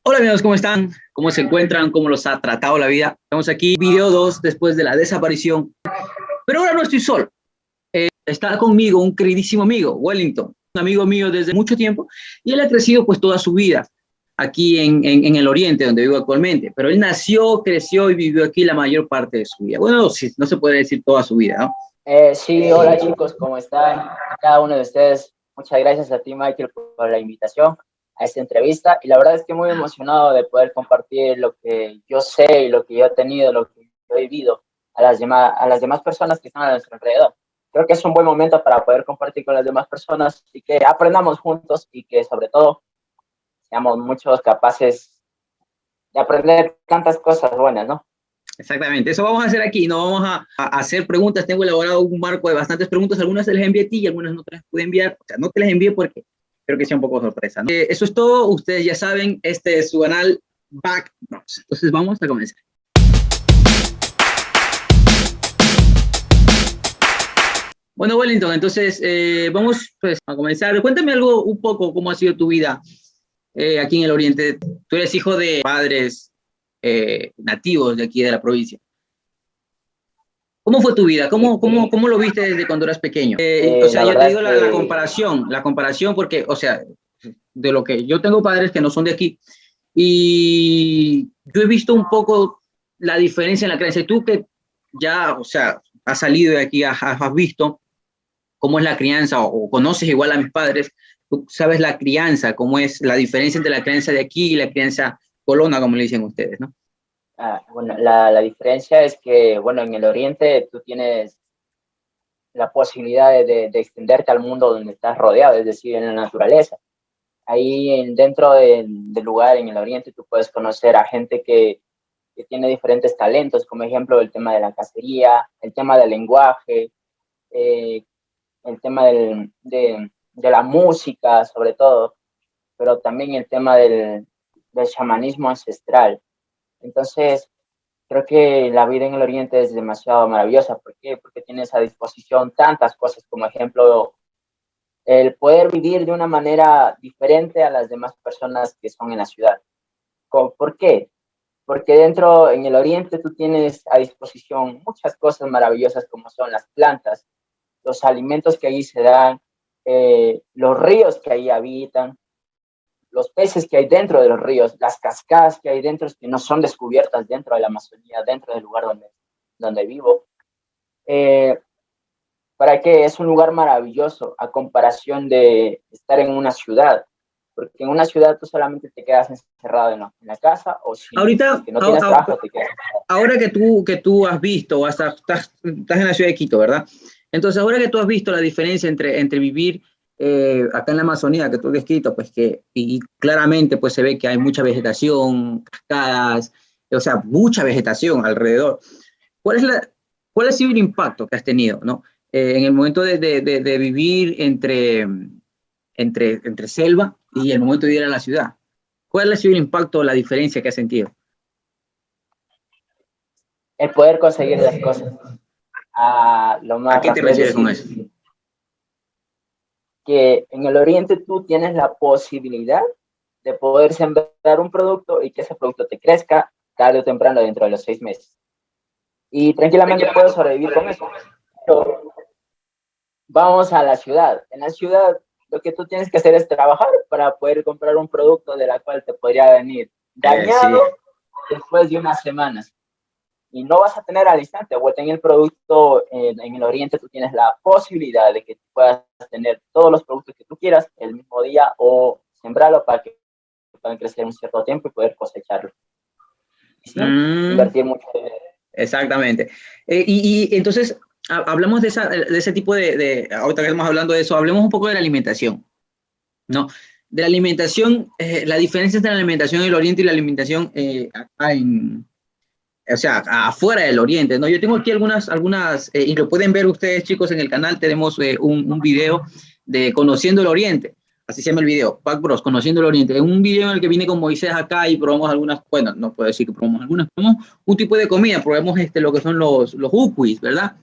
Hola amigos, ¿cómo están? ¿Cómo se encuentran? ¿Cómo los ha tratado la vida? Estamos aquí, video 2 después de la desaparición. Pero ahora no estoy solo. Está conmigo un queridísimo amigo, Wellington, un amigo mío desde mucho tiempo, y él ha crecido pues toda su vida aquí en el Oriente, donde vivo actualmente. Pero él nació, creció y vivió aquí la mayor parte de su vida. Bueno, sí, no se puede decir toda su vida, ¿no? Sí, hola chicos, ¿cómo están? A cada uno de ustedes, muchas gracias a ti, Michael, por la invitación a esta entrevista. Y la verdad es que muy emocionado de poder compartir lo que yo sé y lo que yo he tenido, lo que yo he vivido a las demás personas que están a nuestro alrededor. Creo que es un buen momento para poder compartir con las demás personas y que aprendamos juntos y que sobre todo seamos muchos capaces de aprender tantas cosas buenas, ¿no? Exactamente, eso vamos a hacer aquí, no vamos a hacer preguntas, tengo elaborado un marco de bastantes preguntas, algunas se les envié a ti y algunas no te las pude enviar, o sea, no te las envié porque creo que sea un poco sorpresa, ¿no? Eso es todo, ustedes ya saben, este es su canal Backbros, entonces vamos a comenzar. Bueno, Wellington, entonces vamos pues, a comenzar. Cuéntame algo un poco, cómo ha sido tu vida aquí en el Oriente. Tú eres hijo de padres nativos de aquí de la provincia. ¿Cómo fue tu vida? ¿Cómo lo viste desde cuando eras pequeño? O sea, La yo te verdad digo es que la comparación porque, o sea, de lo que yo tengo padres que no son de aquí y yo he visto un poco la diferencia en la creencia. Tú que ya, o sea, has salido de aquí, has visto cómo es la crianza o conoces igual a mis padres, tú sabes la crianza, cómo es la diferencia entre la crianza de aquí y la crianza colona, como le dicen ustedes, ¿no? Bueno, la diferencia es que, bueno, en el Oriente tú tienes la posibilidad de extenderte al mundo donde estás rodeado, es decir, en la naturaleza. Ahí dentro del lugar, en el Oriente, tú puedes conocer a gente que tiene diferentes talentos, como ejemplo el tema de la cacería, el tema del lenguaje, eh, el tema de la música, sobre todo, pero también el tema del chamanismo ancestral. Entonces, creo que la vida en el Oriente es demasiado maravillosa. ¿Por qué? Porque tienes a disposición tantas cosas, como ejemplo, el poder vivir de una manera diferente a las demás personas que son en la ciudad. ¿Por qué? Porque dentro, en el Oriente, tú tienes a disposición muchas cosas maravillosas como son las plantas, los alimentos que allí se dan, los ríos que ahí habitan, los peces que hay dentro de los ríos, las cascadas que hay dentro que no son descubiertas dentro de la Amazonía, dentro del lugar donde vivo. ¿Para qué? Es un lugar maravilloso a comparación de estar en una ciudad, porque en una ciudad tú solamente te quedas encerrado en la casa o si es Ahorita, que no tienes trabajo te quedas. ahora que tú has visto, estás en la ciudad de Quito, ¿verdad? Entonces, ahora que tú has visto la diferencia entre vivir acá en la Amazonía, que tú has descrito, pues y claramente pues se ve que hay mucha vegetación, cascadas, o sea, mucha vegetación alrededor. ¿Cuál es cuál ha sido el impacto que has tenido, ¿no? En el momento de vivir entre selva y el momento de vivir en la ciudad. ¿Cuál ha sido el impacto, la diferencia que has sentido? El poder conseguir las cosas a lo ¿A más qué te rápido, es refieres con decir, eso? que en el Oriente tú tienes la posibilidad de poder sembrar un producto y que ese producto te crezca tarde o temprano dentro de los 6 meses. Y tranquilamente puedes sobrevivir con eso. Pero vamos a la ciudad. En la ciudad lo que tú tienes que hacer es trabajar para poder comprar un producto de la cual te podría venir Sí. dañado después de unas semanas. Y no vas a tener al instante, vuelta en el producto, en el Oriente tú tienes la posibilidad de que puedas tener todos los productos que tú quieras el mismo día o sembrarlo para que puedan crecer un cierto tiempo y poder cosecharlo. Y sí, invertir mucho. Exactamente. Y entonces, hablamos de ese tipo ahorita que estamos hablando de eso, hablemos un poco de la alimentación, ¿no? De la alimentación, la diferencia entre la alimentación en el Oriente y la alimentación acá o sea, afuera del Oriente, ¿no? Yo tengo aquí algunas y lo pueden ver ustedes, chicos, en el canal, tenemos un video de Conociendo el Oriente, así se llama el video, Pac Bros, Conociendo el Oriente, es un video en el que vine con Moisés acá y probamos algunas, bueno, no puedo decir que probamos algunas, probamos un tipo de comida, probamos lo que son los uquis, ¿verdad?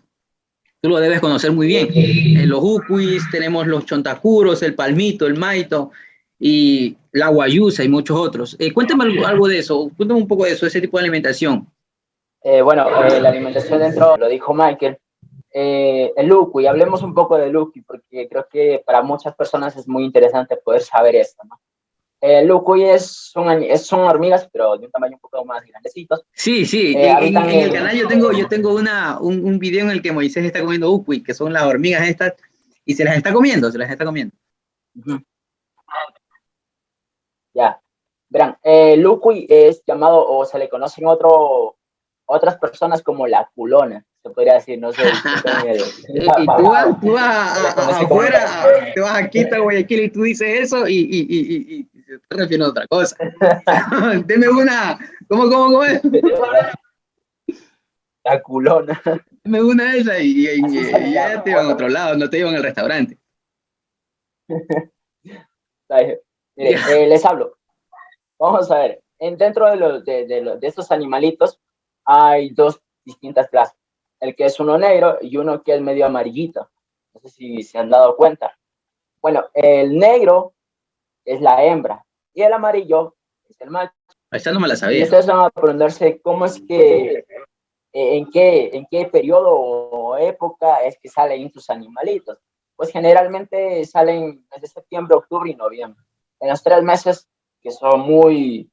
Tú lo debes conocer muy bien. Los uquis, tenemos los chontacuros, el palmito, el maito, y la guayusa y muchos otros. Cuéntame algo de eso, cuéntame un poco de eso, ese tipo de alimentación. La alimentación dentro, lo dijo Michael, el ucuy, hablemos un poco del ucuy, porque creo que para muchas personas es muy interesante poder saber esto, ¿no? El ucuy son hormigas, pero de un tamaño un poco más grandecitos. Sí, sí, en el canal yo tengo un video en el que Moisés está comiendo ucuy, que son las hormigas estas, y se las está comiendo, se las está comiendo. Ya, verán, el ucuy es llamado, o se le conocen otras personas como la culona, se podría decir, no sé. Y tú vas afuera, te vas a Quito, Guayaquil, y tú dices eso y te refieres a otra cosa. Deme una, ¿cómo es? La culona. Deme una de esas y ya te iban a otro lado, no te iban al restaurante. Mire, les hablo. Vamos a ver, dentro de estos animalitos hay dos distintas clases. El que es uno negro y uno que es medio amarillito. No sé si se han dado cuenta. Bueno, el negro es la hembra y el amarillo es el macho. Esa no me la Y sabía. ustedes van a preguntarse cómo es que, en qué periodo o época es que salen estos animalitos. Pues generalmente salen desde septiembre, octubre y noviembre. En los 3 meses que son muy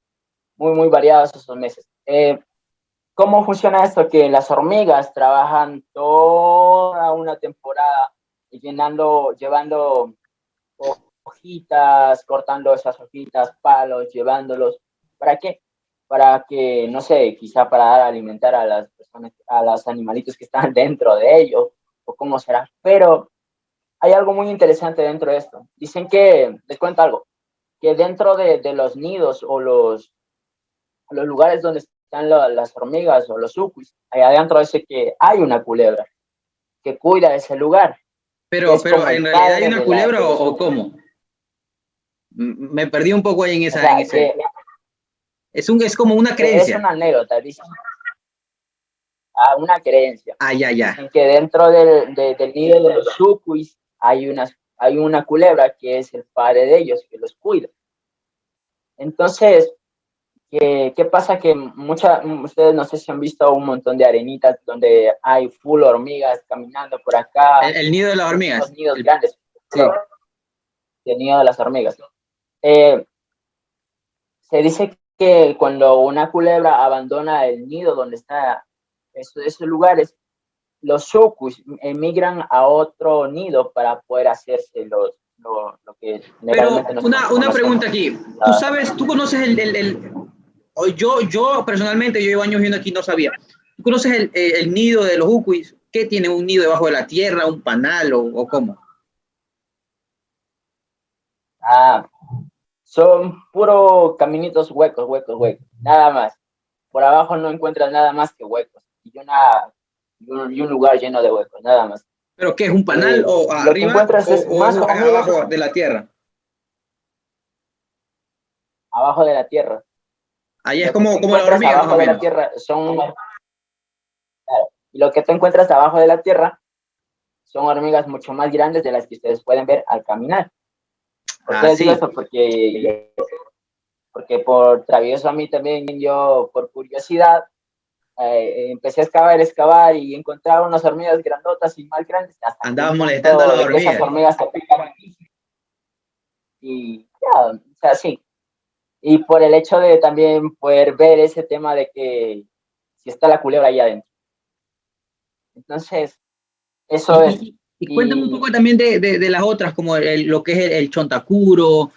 variados esos meses. ¿Cómo funciona esto? Que las hormigas trabajan toda una temporada llevando hojitas, cortando esas hojitas, palos, llevándolos. ¿Para qué? Para que, no sé, quizá para dar a alimentar a las personas, a los animalitos que están dentro de ellos, o cómo será. Pero hay algo muy interesante dentro de esto. Dicen que, les cuento algo, que dentro de los nidos o los lugares donde están las hormigas o los ucuis, allá adentro dice que hay una culebra que cuida ese lugar. Pero en realidad hay una culebra o cómo? Me perdí un poco ahí en esa. O sea, es como una creencia. Es una anécdota, dicen. Una creencia. Ya. En que dentro del nido de los ucuis hay una culebra que es el padre de ellos, que los cuida. Entonces, ¿qué pasa? Que ustedes no sé si han visto un montón de arenitas donde hay full hormigas caminando por acá. El nido de las hormigas. Los nidos grandes. Sí. El nido de las hormigas. Se dice que cuando una culebra abandona el nido donde está esos lugares, los ucuis emigran a otro nido para poder hacerse lo que generalmente. Pero una pregunta aquí. ¿Tú conoces yo personalmente, yo llevo años viendo aquí, no sabía. ¿Tú conoces el nido de los ucuis? ¿Qué tiene un nido debajo de la tierra, un panal o cómo? Son puros caminitos huecos, nada más. Por abajo no encuentras nada más que huecos y un lugar lleno de huecos, nada más. ¿Pero qué es un panal o arriba? Lo que encuentras es más abajo de la tierra. Abajo de la tierra. Ahí es como la hormiga, abajo de la tierra y lo que tú encuentras abajo de la tierra son hormigas mucho más grandes de las que ustedes pueden ver al caminar. Ustedes digo esto porque por travieso a mí también, yo por curiosidad empecé a excavar y encontraba unas hormigas grandotas y más grandes. Andabas molestando a las hormigas. Esas hormigas te pican. Y ya, o sea, sí. Y por el hecho de también poder ver ese tema de que si está la culebra ahí adentro. Entonces, eso es. Y cuéntame un poco también de las otras, como lo que es el chontacuro,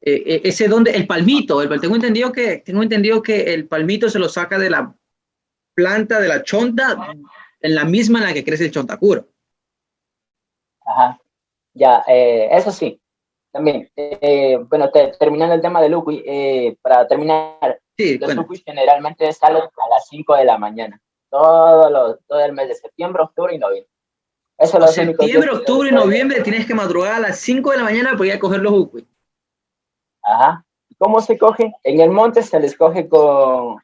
el palmito. Tengo entendido que el palmito se lo saca de la planta de la chonta, en la misma en la que crece el chontacuro. Ajá, ya, eso sí. También, bueno, terminando el tema del ucuy, para terminar, los ucuis generalmente salen a las 5 de la mañana, todo el mes de septiembre, octubre y noviembre. Eso es septiembre, octubre y noviembre tienes que madrugar a las 5 de la mañana para ir a coger los ucuis. Ajá. ¿Cómo se coge? En el monte se les coge con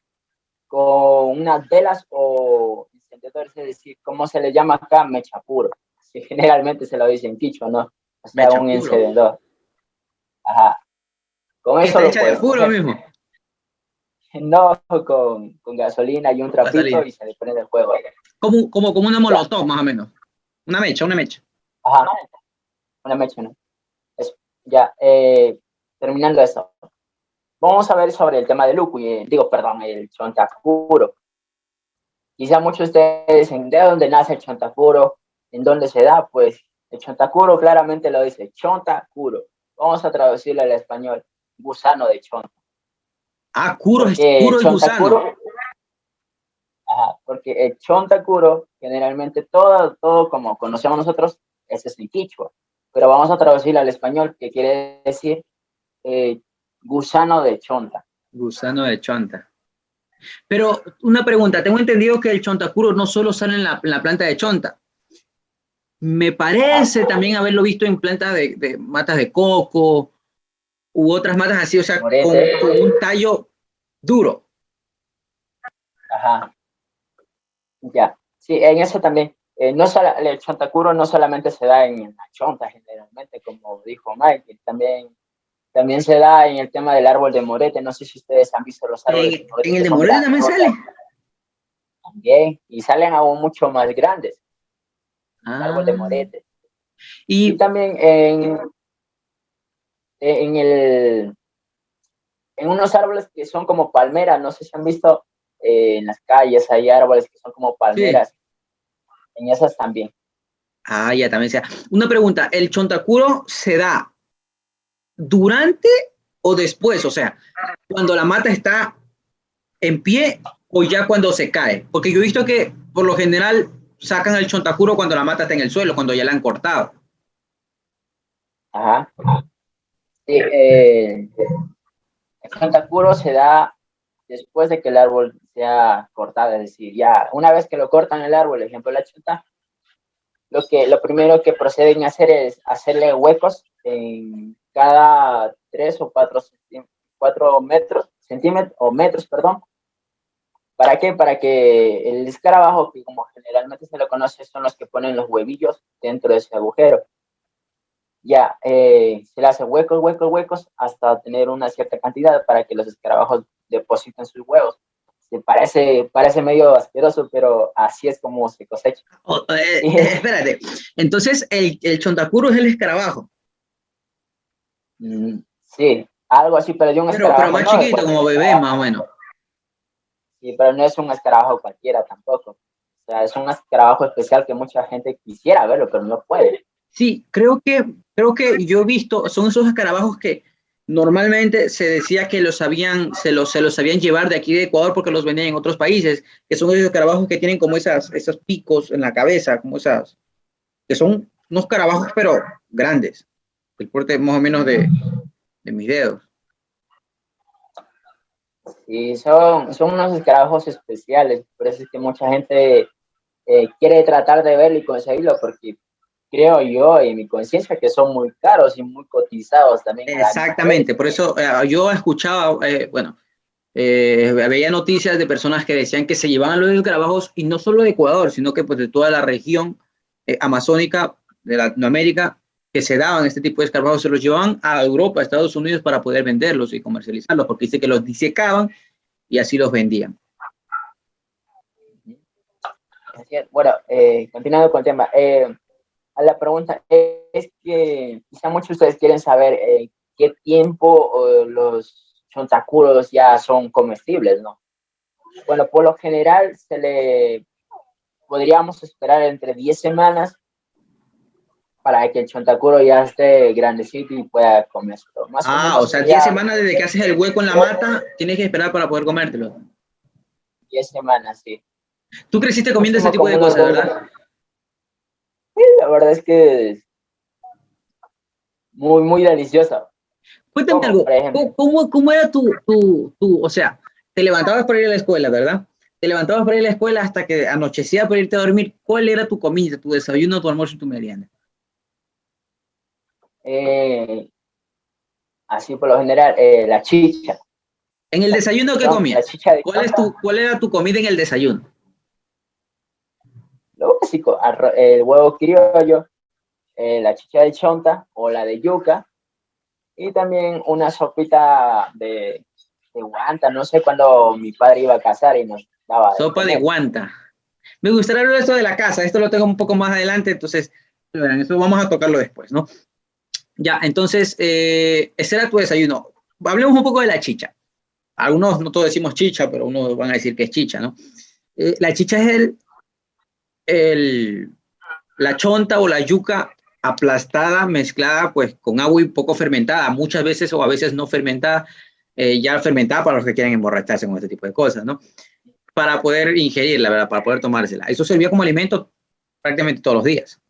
unas velas o encendedores, es decir, ¿cómo se le llama acá? Mechapuro. Sí, generalmente se lo dicen quichua, ¿no? O sea, un encendedor. Ajá. Con Que eso está lo hecha de puedes puro coger. mismo. No con gasolina y un trapito Gasolina. y se le prende el fuego. Como una Ya, molotov, más o menos. Una mecha, una mecha. ajá, una mecha, ¿no? Eso. Ya, terminando eso. Vamos a ver sobre el tema de Luku, digo, perdón, el Chontakuro. Quizá muchos de ustedes dicen, ¿de dónde nace el Chontakuro? ¿En dónde se da? Pues el Chontakuro claramente lo dice, Chontakuro. Vamos a traducirlo al español, gusano de chonta. Ah, Porque el Kuro es gusano. Chontakuro, ajá, porque el Chontakuro, generalmente todo como conocemos nosotros, es en quichua. Pero vamos a traducirlo al español, que quiere decir eh, gusano de chonta. Gusano de chonta. Pero una pregunta, tengo entendido que el chontacuro no solo sale en la planta de chonta. Me Ajá, parece también haberlo visto en plantas de matas de coco u otras matas así, o sea, morete, con un tallo duro. ajá, ya. Sí, en eso también. No el chontacuro no solamente se da en la chonta generalmente, como dijo Mike, también se da en el tema del árbol de morete. No sé si ustedes han visto los árboles de morete En el que de son Morete también grandotas sale. también y salen aún mucho más grandes, el árbol de Ah, morete. Y y también en, el, en unos árboles que son como palmeras, no sé si han visto en las calles hay árboles que son como sí. palmeras, en esas también. Ah, ya también sea. Una pregunta, ¿el chontacuro se da durante o después? O sea, cuando la mata está en pie o ya cuando se cae. Porque yo he visto que por lo general sacan el chontacuro cuando la mata está en el suelo, cuando ya la han cortado. Ajá. Sí, el Chontakuro se da después de que el árbol sea cortado, es decir, ya una vez que lo cortan el árbol, ejemplo la chota, lo primero que proceden a hacer es hacerle huecos en cada 3 o 4 centímetros o metros, perdón. ¿Para qué? Para que el escarabajo, que como generalmente se lo conoce, son los que ponen los huevillos dentro de ese agujero. Ya se le hace huecos, huecos, huecos hasta tener una cierta cantidad para que los escarabajos depositen sus huevos. Parece medio asqueroso, pero así es como se cosecha. Oh, espérate, entonces el chontacuro es el escarabajo, Sí, algo así, pero de un pero escarabajo, más no de chiquito, cualquier como bebé escarabajo. más o menos. Sí, pero no es un escarabajo cualquiera tampoco. O sea, es un escarabajo especial que mucha gente quisiera verlo, pero no puede. Sí, creo que yo he visto, son esos escarabajos que normalmente se decía que se los sabían llevar de aquí de Ecuador porque los vendían en otros países, que son esos escarabajos que tienen como esos picos en la cabeza, como esas, que son unos escarabajos pero grandes, el porte más o menos de mis dedos. Sí, son unos escarabajos especiales, por eso es que mucha gente quiere tratar de verlo y conseguirlo, porque creo yo y mi conciencia que son muy caros y muy cotizados también a la misma vez. Exactamente, por eso yo escuchaba, bueno, veía noticias de personas que decían que se llevaban los escarabajos y no solo de Ecuador, sino que pues de toda la región amazónica de Latinoamérica, que se daban este tipo de escarabajos, se los llevaban a Europa, a Estados Unidos para poder venderlos y comercializarlos, porque dice que los disecaban y así los vendían. Bueno, continuando con el tema, a la pregunta es que quizá muchos de ustedes quieren saber qué tiempo los chontacuros ya son comestibles, ¿no? Bueno, por lo general podríamos esperar entre 10 semanas para que el chontacuro ya esté grandecito y pueda comerse. Más o Ah, o menos sea, 10 sería semanas desde que haces el hueco en la mata, tienes que esperar para poder comértelo. 10 semanas, sí. Tú creciste comiendo ese Máximo tipo como de unos cosas, 2 ¿verdad? meses. La verdad es que es muy, muy delicioso. Cuéntame Como, algo, por ejemplo, cómo era o sea, te levantabas para ir a la escuela, ¿verdad? Te levantabas para ir a la escuela hasta que anochecía para irte a dormir. ¿Cuál era tu comida, tu desayuno, tu almuerzo y tu merienda? eh, así por lo general, la chicha. En el desayuno, ¿qué La comías? chicha de chonta, ¿Cuál era tu comida en el desayuno? lo básico, el huevo criollo, la chicha de chonta o la de yuca Y también una sopita de guanta, no sé cuándo mi padre iba a casar y nos daba de Sopa de comer. guanta. Me gustaría hablar de esto de la casa, esto lo tengo un poco más adelante, entonces, verán, eso vamos a tocarlo después, ¿no? Ya, entonces, ese era tu desayuno. Hablemos un poco de la chicha. Algunos, no todos decimos chicha, pero unos van a decir que es chicha, ¿no? La chicha es el, la chonta o la yuca aplastada, mezclada pues con agua y poco fermentada, muchas veces o a veces no fermentada, ya fermentada para los que quieran emborracharse con este tipo de cosas, ¿no? Para poder ingerirla, ¿verdad? Para poder tomársela. Eso servía como alimento prácticamente todos los días.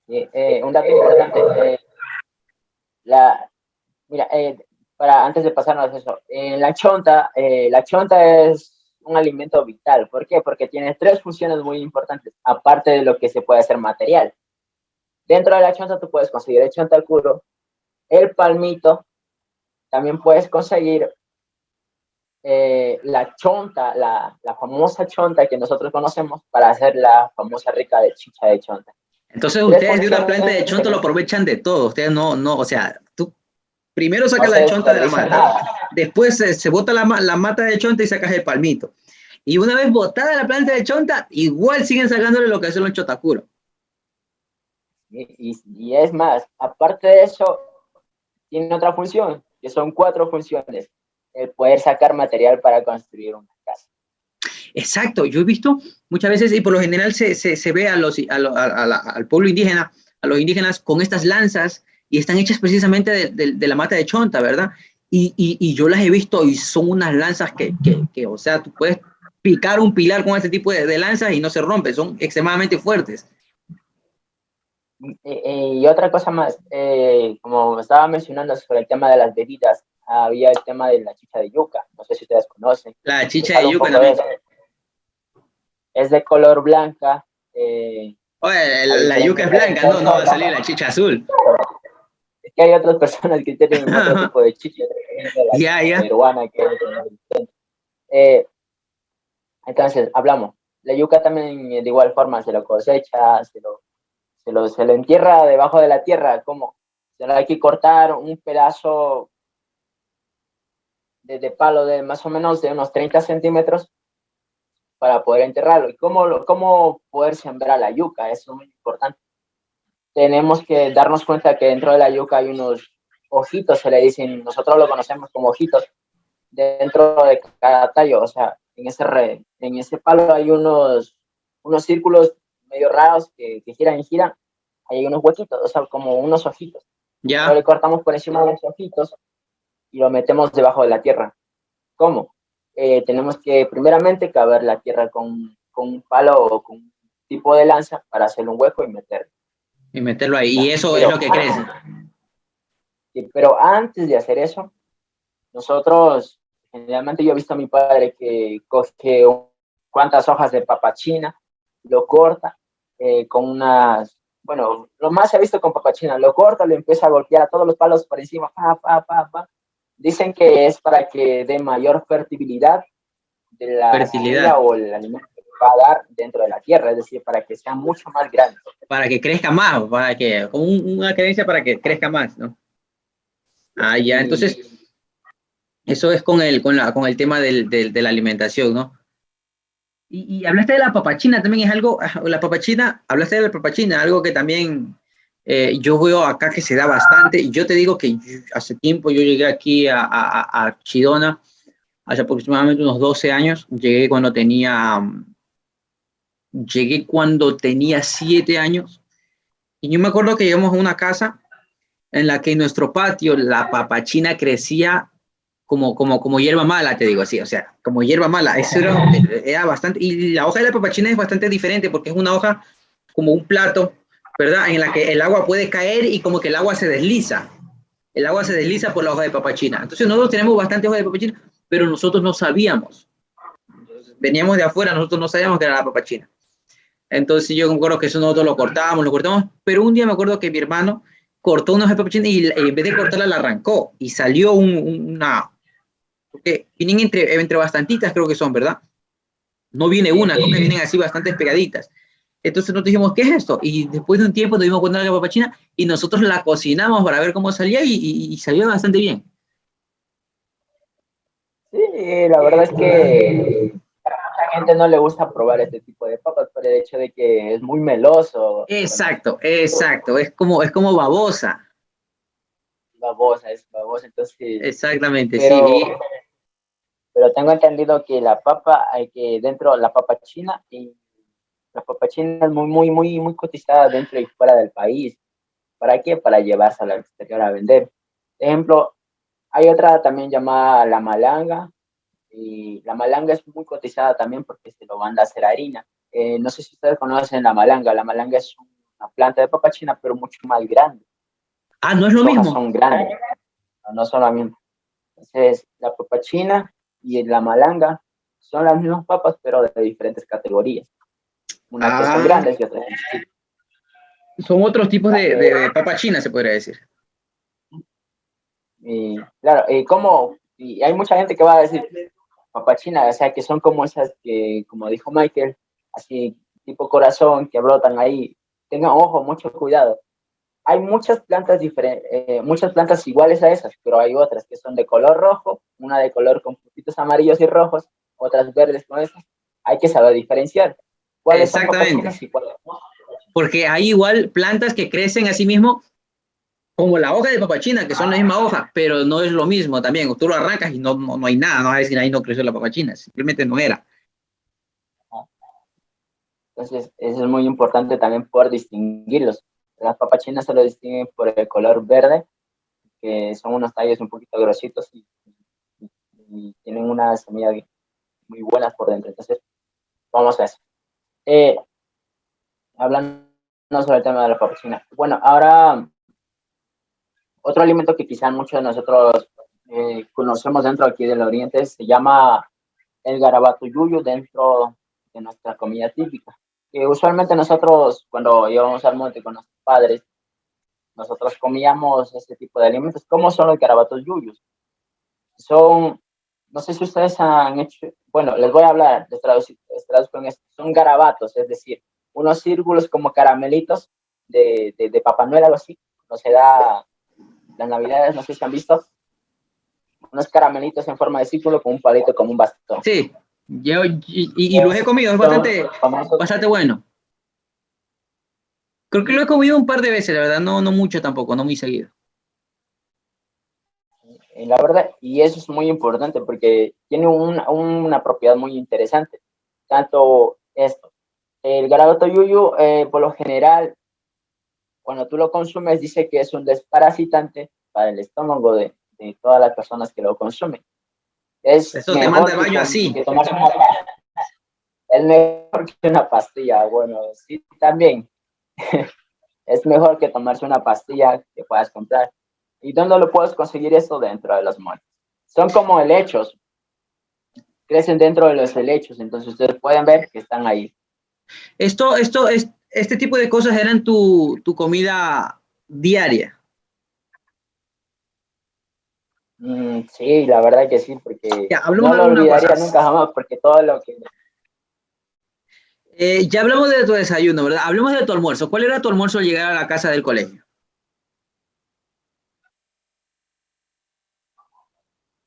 Un dato importante, la, mira, para antes de pasarnos a eso, la chonta es un alimento vital. ¿Por qué? Porque tiene tres funciones muy importantes, aparte de lo que se puede hacer material. Dentro de la chonta tú puedes conseguir el chontacuro, el palmito, también puedes conseguir la chonta, la famosa chonta que nosotros conocemos para hacer la famosa rica de chicha de chonta. Entonces Tres ustedes de una planta de funciones chonta lo aprovechan de todo. Ustedes no, o sea, tú primero no sacas se la chonta de la desperdicia mata, nada. después se bota la mata de chonta y sacas el palmito. Y una vez botada la planta de chonta, igual siguen sacándole lo que son los chotacuros. Y es más, aparte de eso, tiene otra función, que son cuatro funciones. El poder sacar material para construir una casa. Exacto, yo he visto muchas veces, y por lo general se ve al pueblo indígena, a los indígenas con estas lanzas, y están hechas precisamente de la mata de chonta, ¿verdad? Y yo las he visto y son unas lanzas que, o sea, tú puedes picar un pilar con este tipo de lanzas y no se rompe, son extremadamente fuertes. Y otra cosa más, como estaba mencionando sobre el tema de las bebidas, había el tema de la chicha de yuca, no sé si ustedes conocen. La chicha de Hablo un yuca poco de también. eso. Es de color blanca. Oye, A la yuca diferencia es de blanca, no, no va a salir la chicha azul. es que hay otras personas que tienen otro tipo de chicha, de la Ya, chicha ya. peruana, que eh, entonces, hablamos. La yuca también de igual forma se lo cosecha, se lo entierra debajo de la tierra, como se lo hay que cortar un pedazo de palo de más o menos de unos 30 centímetros para poder enterrarlo. ¿Y cómo poder sembrar la yuca? Eso es muy importante. Tenemos que darnos cuenta que dentro de la yuca hay unos ojitos, se le dicen, nosotros lo conocemos como ojitos, dentro de cada tallo, o sea, en ese palo hay unos círculos medio raros que giran y giran, ahí hay unos huequitos, o sea, como unos ojitos. Pero Ya. le cortamos por encima de los ojitos y lo metemos debajo de la tierra. ¿Cómo? Tenemos que primeramente cavar la tierra con un palo o con un tipo de lanza para hacer un hueco y meterlo. Y meterlo ahí. Y Ya. eso es lo que crece. Pero antes de hacer eso, nosotros, generalmente yo he visto a mi padre que coge cuantas hojas de papachina, lo corta con unas, bueno, lo más se ha visto con papachina, lo corta, lo empieza a golpear a todos los palos por encima, pa, pa, pa, pa. Dicen que es para que dé mayor fertilidad de la Fertilidad. semilla o el alimento que va a dar dentro de la tierra, es decir, para que sea mucho más grande. Para que crezca más, para que, como una creencia para que crezca más, ¿no? Ah, ya, Y entonces, eso es con el tema de la alimentación, ¿no? Y hablaste de la papachina, también es algo, la papachina, hablaste de la papachina, algo que también yo veo acá que se da bastante, y yo te digo que hace tiempo yo llegué aquí a Chidona, hace aproximadamente unos 12 años, llegué cuando tenía 7 años, y yo me acuerdo que llegamos a una casa en la que en nuestro patio la papachina crecía como hierba mala, te digo así, o sea, como hierba mala. Eso era bastante, y la hoja de la papachina es bastante diferente porque es una hoja como un plato, ¿verdad? En la que el agua puede caer y como que el agua se desliza. El agua se desliza por la hoja de papachina. Entonces nosotros tenemos bastante hoja de papachina, pero nosotros no sabíamos. Veníamos de afuera, nosotros no sabíamos que era la papachina. Entonces yo me acuerdo que eso nosotros lo cortamos, pero un día me acuerdo que mi hermano cortó una hoja de papachina y en vez de cortarla la arrancó y salió una, porque vienen entre bastantitas creo que son, ¿verdad? No viene una, creo que vienen así bastantes pegaditas. Entonces nosotros dijimos, ¿qué es esto? Y después de un tiempo nos dimos cuenta de la papa china y nosotros la cocinamos para ver cómo salía y salió bastante bien. Sí, la verdad es que a mucha gente no le gusta probar este tipo de papas por el hecho de que es muy meloso. Bueno, Exacto, exacto. Es como babosa. es babosa, entonces, Exactamente, sí. pero, pero tengo entendido que la papa, hay que dentro, la papa china, y la papa china es muy, muy, muy, muy cotizada dentro y fuera del país. ¿Para qué? Para llevarse al exterior a vender. Ejemplo, hay otra también llamada la malanga, y la malanga es muy cotizada también porque se lo manda a hacer harina. No sé si ustedes conocen la malanga es una planta de papa china, pero mucho más grande. Ah, no es lo Sus hojas mismo. son grandes, no son las mismas. Entonces, la papa china y la malanga son las mismas papas, pero de diferentes categorías. Unas que son Ah, grandes y otras que son chiquitas. son otros tipos La que, de papa china, se podría decir. y, claro, como, y hay mucha gente que va a decir papa china, o sea, que son como esas que, como dijo Michael, así tipo corazón, que brotan ahí. Tengan ojo, mucho cuidado. Hay muchas plantas diferentes, muchas plantas iguales a esas, pero hay otras que son de color rojo, una de color con puntitos amarillos y rojos, otras verdes con esas. Hay que saber diferenciar cuáles son papas Exactamente. chinas y cuáles no. Porque hay igual plantas que crecen así mismo como la hoja de papachina, que son la misma hoja, pero no es lo mismo también. Tú lo arrancas y no hay nada, no vas a decir ahí no creció la papachina, simplemente no era. Entonces, eso es muy importante también poder distinguirlos. Las papas chinas se lo distinguen por el color verde, que son unos tallos un poquito grositos y tienen unas semillas muy buenas por dentro. Entonces, vamos a eso. Eh, Hablando sobre el tema de la papa china. Bueno, ahora otro alimento que quizás muchos de nosotros conocemos dentro aquí del Oriente se llama el garabato yuyo dentro de nuestra comida típica. Que usualmente nosotros cuando íbamos al monte con nuestros padres, nosotros comíamos este tipo de alimentos. ¿Cómo son los garabatos yuyos? Son, no sé si ustedes han hecho, bueno, les voy a hablar, les traduzco en esto. Son garabatos, es decir, unos círculos como caramelitos de Papá Noel, algo así. No se da las navidades, no sé si han visto, unos caramelitos en forma de círculo con un palito como un bastón. Sí, yo, y los he comido, es Son bastante, famosos. bastante bueno. Creo que lo he comido un par de veces, la verdad, no mucho tampoco, no muy seguido. La verdad, y eso es muy importante porque tiene una propiedad muy interesante. Tanto esto, el garabato yuyu, por lo general, cuando tú lo consumes, dice que es un desparasitante para el estómago de todas las personas que lo consumen. Es Eso te manda mejor al baño así. que tomarse una, es mejor que una pastilla. Bueno, sí, también es mejor que tomarse una pastilla que puedas comprar. ¿Y dónde lo puedes conseguir esto? Dentro de los moldes. Son como helechos, crecen dentro de los helechos, entonces ustedes pueden ver que están ahí. Este tipo de cosas eran tu comida diaria. Sí, la verdad que sí, porque Ya, hablemos no de lo alguna cosa. olvidaría nunca jamás, porque todo lo que... Ya hablamos de tu desayuno, ¿verdad? Hablemos de tu almuerzo. ¿Cuál era tu almuerzo al llegar a la casa del colegio?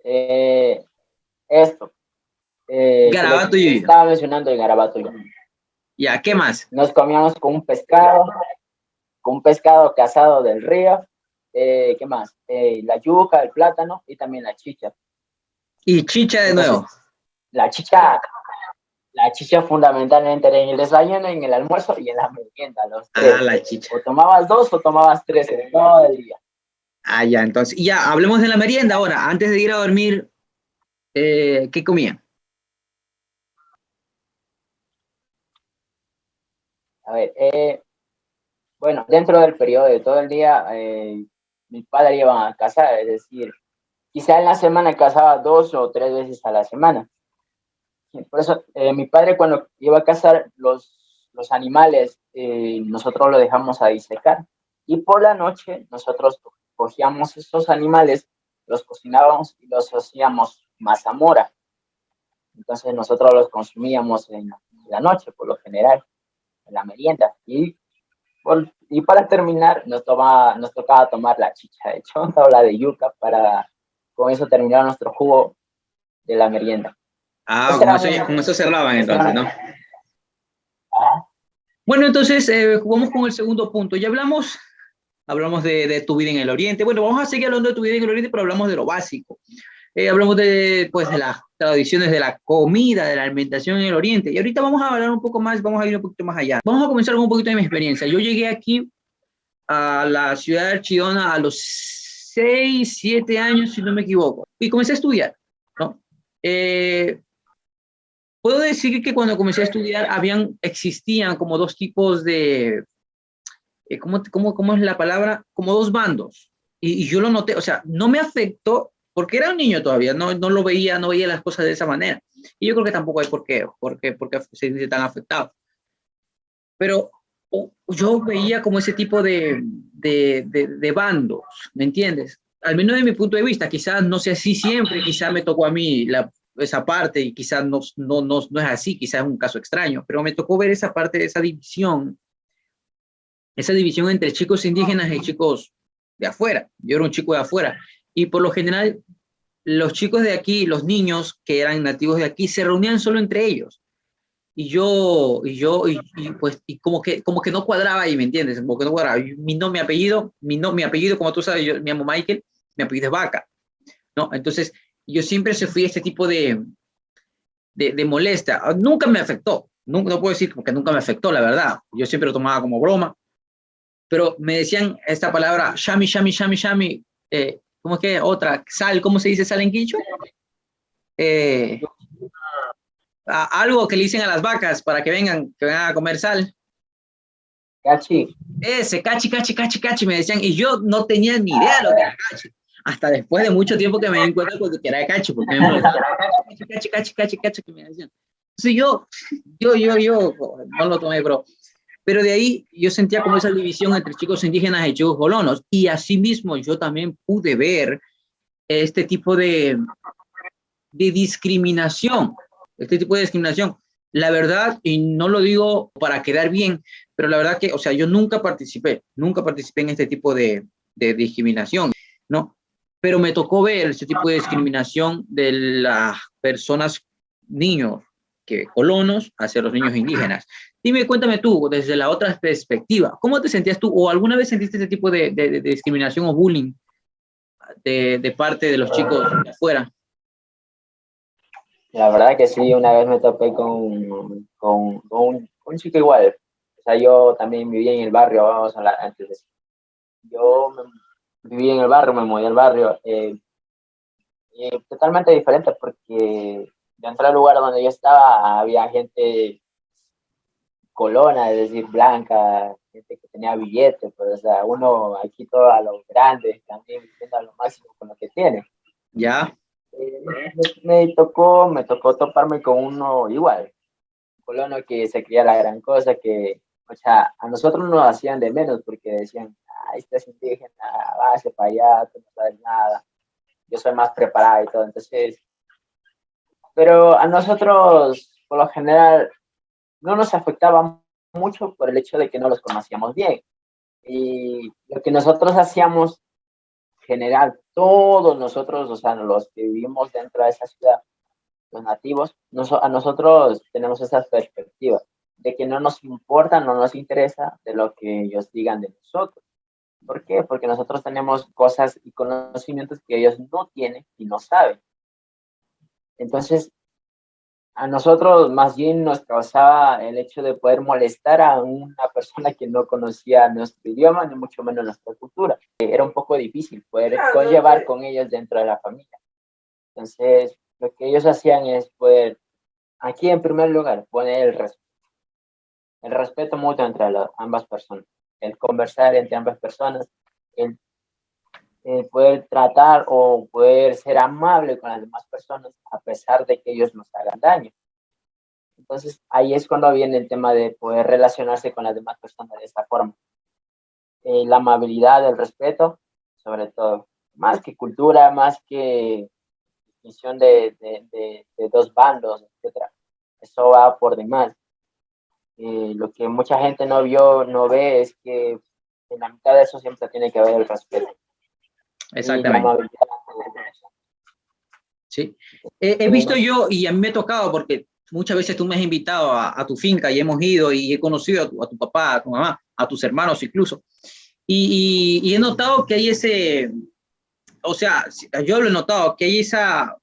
Eh, esto, que les Garabato y yuyo. estaba mencionando el garabato. Ya, ¿qué más? Nos comíamos con un pescado cazado del río, ¿qué más? La yuca, el plátano y también la chicha. Y chicha de Entonces, nuevo. la chicha, la chicha fundamentalmente era en el desayuno, en el almuerzo y en la merienda, los Ah, tres. la chicha. O tomabas dos o tomabas tres en todo el día. Ah, ya, entonces. Y ya, hablemos de la merienda ahora. Antes de ir a dormir, ¿qué comían? A ver, bueno, dentro del periodo de todo el día, mis padres iban a cazar, es decir, quizá en la semana cazaba 2 o 3 veces a la semana. Por eso, mi padre cuando iba a cazar los animales, nosotros lo dejamos ahí secar. Y por la noche nosotros cogíamos esos animales, los cocinábamos y los hacíamos mazamora. Entonces nosotros los consumíamos en la noche, por lo general. la merienda. Y para terminar, nos tocaba tomar la chicha de chonta o la de yuca para con eso terminar nuestro jugo de la merienda. Ah, Ese era con eso cerraban ese entonces, era- ¿no? ah, Bueno, entonces jugamos con el segundo punto. Ya hablamos de tu vida en el Oriente. Bueno, vamos a seguir hablando de tu vida en el Oriente, pero hablamos de lo básico. Hablamos pues, de las tradiciones de la comida, de la alimentación en el Oriente. Y ahorita vamos a hablar un poco más, vamos a ir un poquito más allá. Vamos a comenzar con un poquito de mi experiencia. Yo llegué aquí a la ciudad de Archidona a los 6, 7 años, si no me equivoco, y comencé a estudiar, ¿no? Puedo decir que cuando comencé a estudiar existían como dos tipos de, ¿cómo es la palabra? Como dos bandos. Y yo lo noté, o sea, no me afectó porque era un niño todavía, no lo veía, no veía las cosas de esa manera. Y yo creo que tampoco hay por qué se siente tan afectado. Pero yo veía como ese tipo de bandos, ¿me entiendes? Al menos de mi punto de vista, quizás no sea así siempre, quizás me tocó a mí esa parte y quizás no es así, quizás es un caso extraño, pero me tocó ver esa parte de esa división entre chicos indígenas y chicos de afuera. Yo era un chico de afuera y por lo general los chicos de aquí, los niños que eran nativos de aquí, se reunían solo entre ellos. Pues, y como que no cuadraba ahí, ¿me entiendes? Como que no cuadraba. Mi apellido, como tú sabes, yo me llamo Michael, mi apellido es Vaca, ¿no? Entonces, yo siempre se fui a este tipo de molestia. Nunca me afectó, no puedo decir que nunca me afectó, la verdad. Yo siempre lo tomaba como broma, pero me decían esta palabra, shami, shami, shami, shami, ¿cómo es que? Otra, sal, ¿cómo se dice sal en quicho? Eh, Algo que le dicen a las vacas para que vengan a comer sal. cachi, Ese, cachi, cachi, cachi, cachi, me decían, y yo no tenía ni idea de lo que era cachi. Hasta después de mucho tiempo que me di cuenta de que era cachi, porque me molestaba cachi, cachi, cachi, cachi, cachi, que me decían. Entonces yo no lo tomé, pero de ahí yo sentía como esa división entre chicos indígenas y chicos colonos, y asimismo yo también pude ver este tipo de discriminación, este tipo de discriminación. La verdad, y no lo digo para quedar bien, pero la verdad que, o sea, yo nunca participé en este tipo de discriminación, ¿no? Pero me tocó ver este tipo de discriminación de las personas, niños, colonos, hacia los niños indígenas. Dime, cuéntame tú, desde la otra perspectiva, ¿cómo te sentías tú o alguna vez sentiste este tipo de discriminación o bullying de parte de los chicos de afuera? la verdad que sí, una vez me topé con un chico igual. O sea, yo también vivía en el barrio, vamos a hablar antes de eso. Vivía en el barrio, me mudé al barrio, totalmente diferente porque dentro del lugar donde yo estaba había gente colona, es decir, blanca, gente que tenía billetes, pues, o sea, uno aquí todo a lo grande, también viviendo a lo máximo con lo que tiene. ¿Ya? Me tocó toparme con uno igual, un colono que se creía la gran cosa, que, o sea, a nosotros nos hacían de menos porque decían, ah, este es indígena, váyase para allá, tú no sabes nada, yo soy más preparado y todo, entonces, pero a nosotros, por lo general, no nos afectaba mucho por el hecho de que no los conocíamos bien. Y lo que nosotros hacíamos, general, todos nosotros, o sea, los que vivimos dentro de esa ciudad, los nativos, a nosotros tenemos esa perspectiva de que no nos importa, no nos interesa de lo que ellos digan de nosotros. ¿Por qué? Porque nosotros tenemos cosas y conocimientos que ellos no tienen y no saben. Entonces, a nosotros más bien nos causaba el hecho de poder molestar a una persona que no conocía nuestro idioma, ni mucho menos nuestra cultura. Era un poco difícil poder conllevar con ellos dentro de la familia. Entonces, lo que ellos hacían es poder, aquí en primer lugar, poner el respeto mutuo entre ambas personas, el conversar entre ambas personas, el poder tratar o poder ser amable con las demás personas a pesar de que ellos nos hagan daño. Entonces, ahí es cuando viene el tema de poder relacionarse con las demás personas de esta forma. La amabilidad, el respeto, sobre todo. Más que cultura, más que distinción de dos bandos, etcétera. Eso va por demás. Lo que mucha gente no ve es que en la mitad de eso siempre tiene que haber el respeto y la Exactamente. amabilidad. Sí. He visto yo y a mí me ha tocado porque muchas veces tú me has invitado a tu finca y hemos ido y he conocido a tu papá, a tu mamá, a tus hermanos incluso. Y he notado que hay ese, o sea, yo lo he notado, que hay esa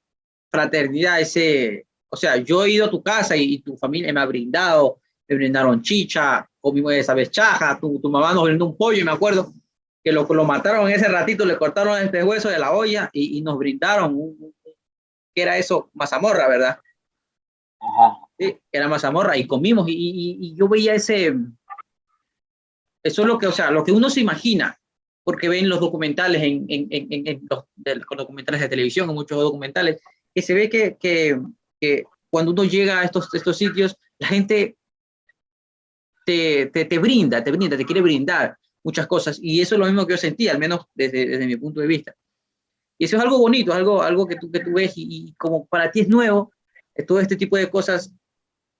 fraternidad, ese, o sea, yo he ido a tu casa y tu familia me ha brindado, me brindaron chicha, comimos esa vez chaja, tu mamá nos brindó un pollo y me acuerdo que lo mataron en ese ratito, le cortaron este hueso de la olla y nos brindaron que era eso, mazamorra, ¿verdad? Ajá. Sí, era mazamorra y comimos y yo veía ese, eso es lo que, o sea, lo que uno se imagina, porque ven los documentales en los documentales de televisión, en muchos documentales, que se ve que cuando uno llega a estos sitios, la gente te quiere brindar muchas cosas, y eso es lo mismo que yo sentí, al menos desde mi punto de vista. Y eso es algo bonito, algo que tú ves, y como para ti es nuevo, todo este tipo de cosas,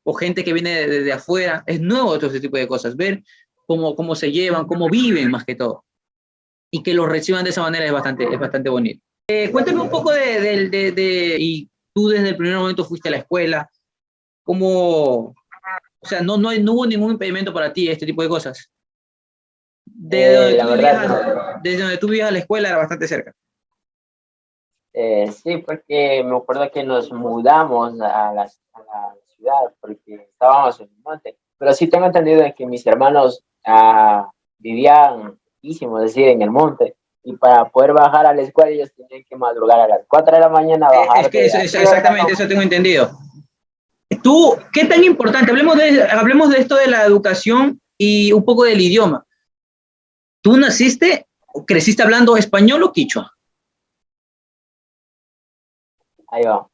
o gente que viene de afuera, es nuevo todo este tipo de cosas, ver cómo se llevan, cómo viven más que todo, y que los reciban de esa manera es bastante bonito. Cuéntame un poco y tú desde el primer momento fuiste a la escuela, cómo, o sea, no hubo ningún impedimento para ti, este tipo de cosas. De donde La tú verdad, vivías, desde donde tú vivías a la escuela era bastante cerca. sí, porque me acuerdo que nos mudamos a la ciudad porque estábamos en el monte, pero sí tengo entendido de que mis hermanos vivían lejísimos, es decir, en el monte, y para poder bajar a la escuela ellos tenían que madrugar a las 4 de la mañana, Es bajar que de arriba de la exactamente eso tengo entendido. Tú, ¿qué tan importante? Hablemos de esto de la educación y un poco del idioma. ¿Tú naciste o creciste hablando español o quichua? ahí va.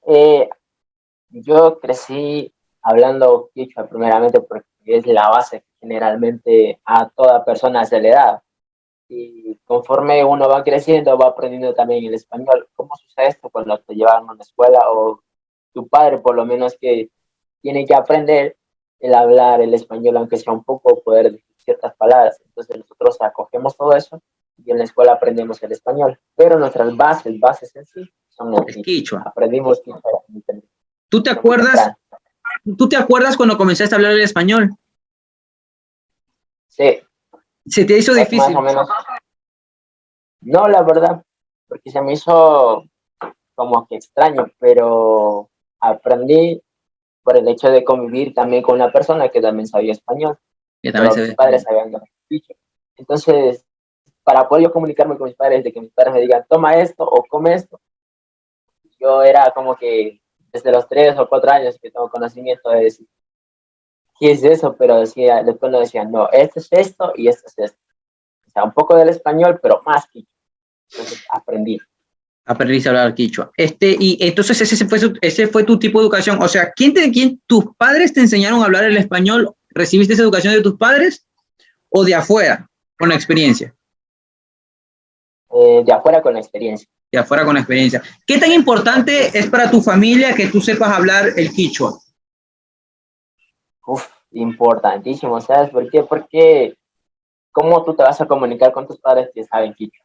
Yo crecí hablando quichua primeramente porque es la base que generalmente a toda persona se le da. Y conforme uno va creciendo, va aprendiendo también el español. ¿Cómo sucede esto cuando te llevan a una escuela o tu padre, por lo menos, que tiene que aprender el hablar el español, aunque sea un poco, poder decir ciertas palabras? Entonces nosotros acogemos todo eso y en la escuela aprendemos el español. Pero nuestras bases en sí, son el El quichua. quichua. Aprendimos quichua ¿Tú te muy acuerdas, temprano. tú te acuerdas cuando comenzaste a hablar el español? Sí, ¿Se te hizo más o difícil? menos. No, la verdad, porque se me hizo como que extraño, pero aprendí por el hecho de convivir también con una persona que también sabía español, Yo también pero se mis ve. padres sabían dicho. Entonces, para poder yo comunicarme con mis padres, de que mis padres me digan, toma esto o come esto, yo era como que desde los 3 o 4 años que tengo conocimiento de decir, ¿qué es eso? Pero decía, después no decían, no, esto es esto y esto es esto. O sea, un poco del español, pero más que entonces aprendí. Aprendiste a hablar quichua. Y entonces ese fue tu tipo de educación. O sea, tus padres te enseñaron a hablar el español? ¿Recibiste esa educación de tus padres o de afuera con la experiencia? De afuera con la experiencia. De afuera con la experiencia. ¿Qué tan importante es para tu familia que tú sepas hablar el quichua? Uf, importantísimo, ¿sabes por qué? Porque ¿cómo tú te vas a comunicar con tus padres que saben quichua?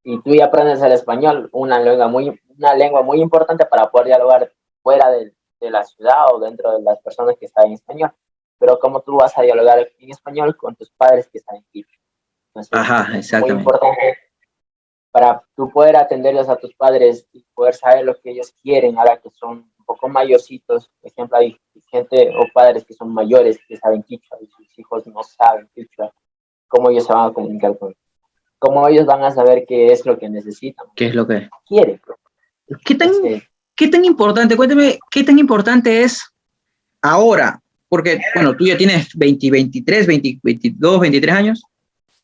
Y tú ya aprendes el español, una lengua muy importante para poder dialogar fuera de la ciudad o dentro de las personas que saben español. Pero ¿cómo tú vas a dialogar en español con tus padres que saben quichua? Entonces, Ajá, es muy exactamente. importante para tú poder atenderlos a tus padres y poder saber lo que ellos quieren ahora que son un poco mayorcitos. Por ejemplo, hay gente o padres que son mayores que saben quichua y sus hijos no saben quichua. ¿Cómo ellos se van a comunicar con ellos? ¿Cómo ellos van a saber qué es lo que necesitan? ¿Qué es lo que? Quieren. ¿Qué tan, Entonces, qué tan importante? Cuéntame, ¿qué tan importante es ahora? Porque, bueno, tú ya tienes 20, 23, 20, 22, 23 años,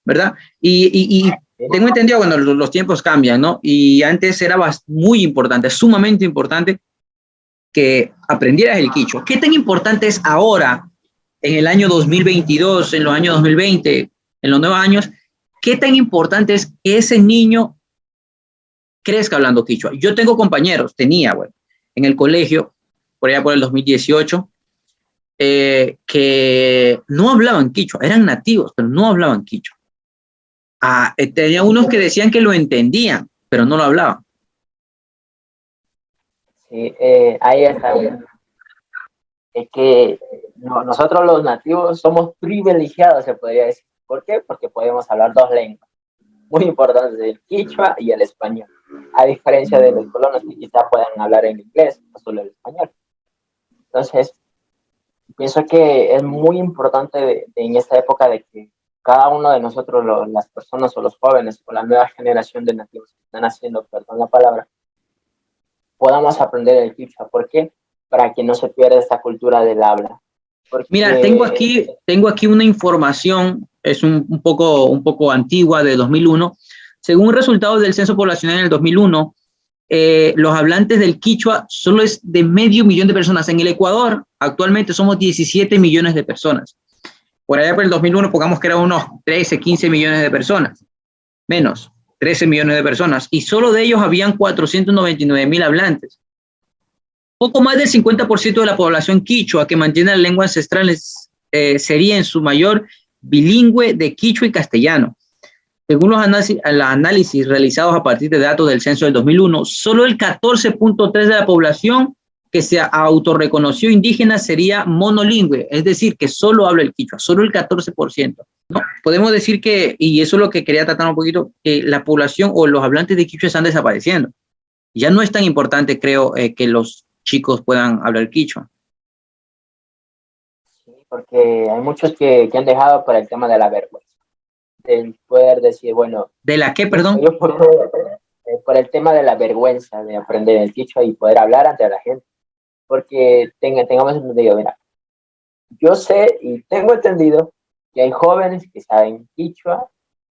¿verdad? Y tengo entendido cuando los tiempos cambian, ¿no? Y antes era muy importante, sumamente importante que aprendieras el quichua. ¿Qué tan importante es ahora, en el año 2022, en los años 2020, en los nuevos años? ¿Qué tan importante es que ese niño crezca hablando quichua? Yo tengo compañeros, tenía, bueno, en el colegio, por allá por el 2018, que no hablaban quichua, eran nativos, pero no hablaban quichua. Tenía unos que decían que lo entendían, pero no lo hablaban. Sí, ahí está. Es que nosotros los nativos somos privilegiados, se podría decir. ¿Por qué? Porque podemos hablar dos lenguas muy importantes, el quichua y el español, a diferencia de los colonos que quizás puedan hablar en inglés, no solo el español. Entonces, pienso que es muy importante en esta época de que cada uno de nosotros, las personas o los jóvenes o la nueva generación de nativos que están haciendo, perdón la palabra, podamos aprender el quichua. ¿Por qué? Para que no se pierda esta cultura del habla. Mira, tengo aquí una información, es un poco antigua, de 2001. Según resultados del censo poblacional en el 2001, los hablantes del quichua solo es de 500.000 de personas. En el Ecuador, actualmente somos 17 millones de personas. Por allá por el 2001, pongamos que eran unos 13, 15 millones de personas. Menos, 13 millones de personas. Y solo de ellos habían 499.000 hablantes. Poco más del 50% de la población quichua que mantiene la lengua ancestral sería en su mayor bilingüe de quichua y castellano. Según los análisis realizados a partir de datos del censo del 2001, solo el 14.3% de la población que se autorreconoció indígena sería monolingüe, es decir, que solo habla el quichua, solo el 14%. ¿No? Podemos decir que, y eso es lo que quería tratar un poquito, que la población o los hablantes de quichua están desapareciendo. Ya no es tan importante, creo, que los chicos puedan hablar quichua. Sí, porque hay muchos que han dejado por el tema de la vergüenza, del poder decir, bueno, ¿De la qué, perdón? por el tema de la vergüenza de aprender el quichua y poder hablar ante la gente. Porque tengamos entendido, mira, yo sé y tengo entendido que hay jóvenes que saben quichua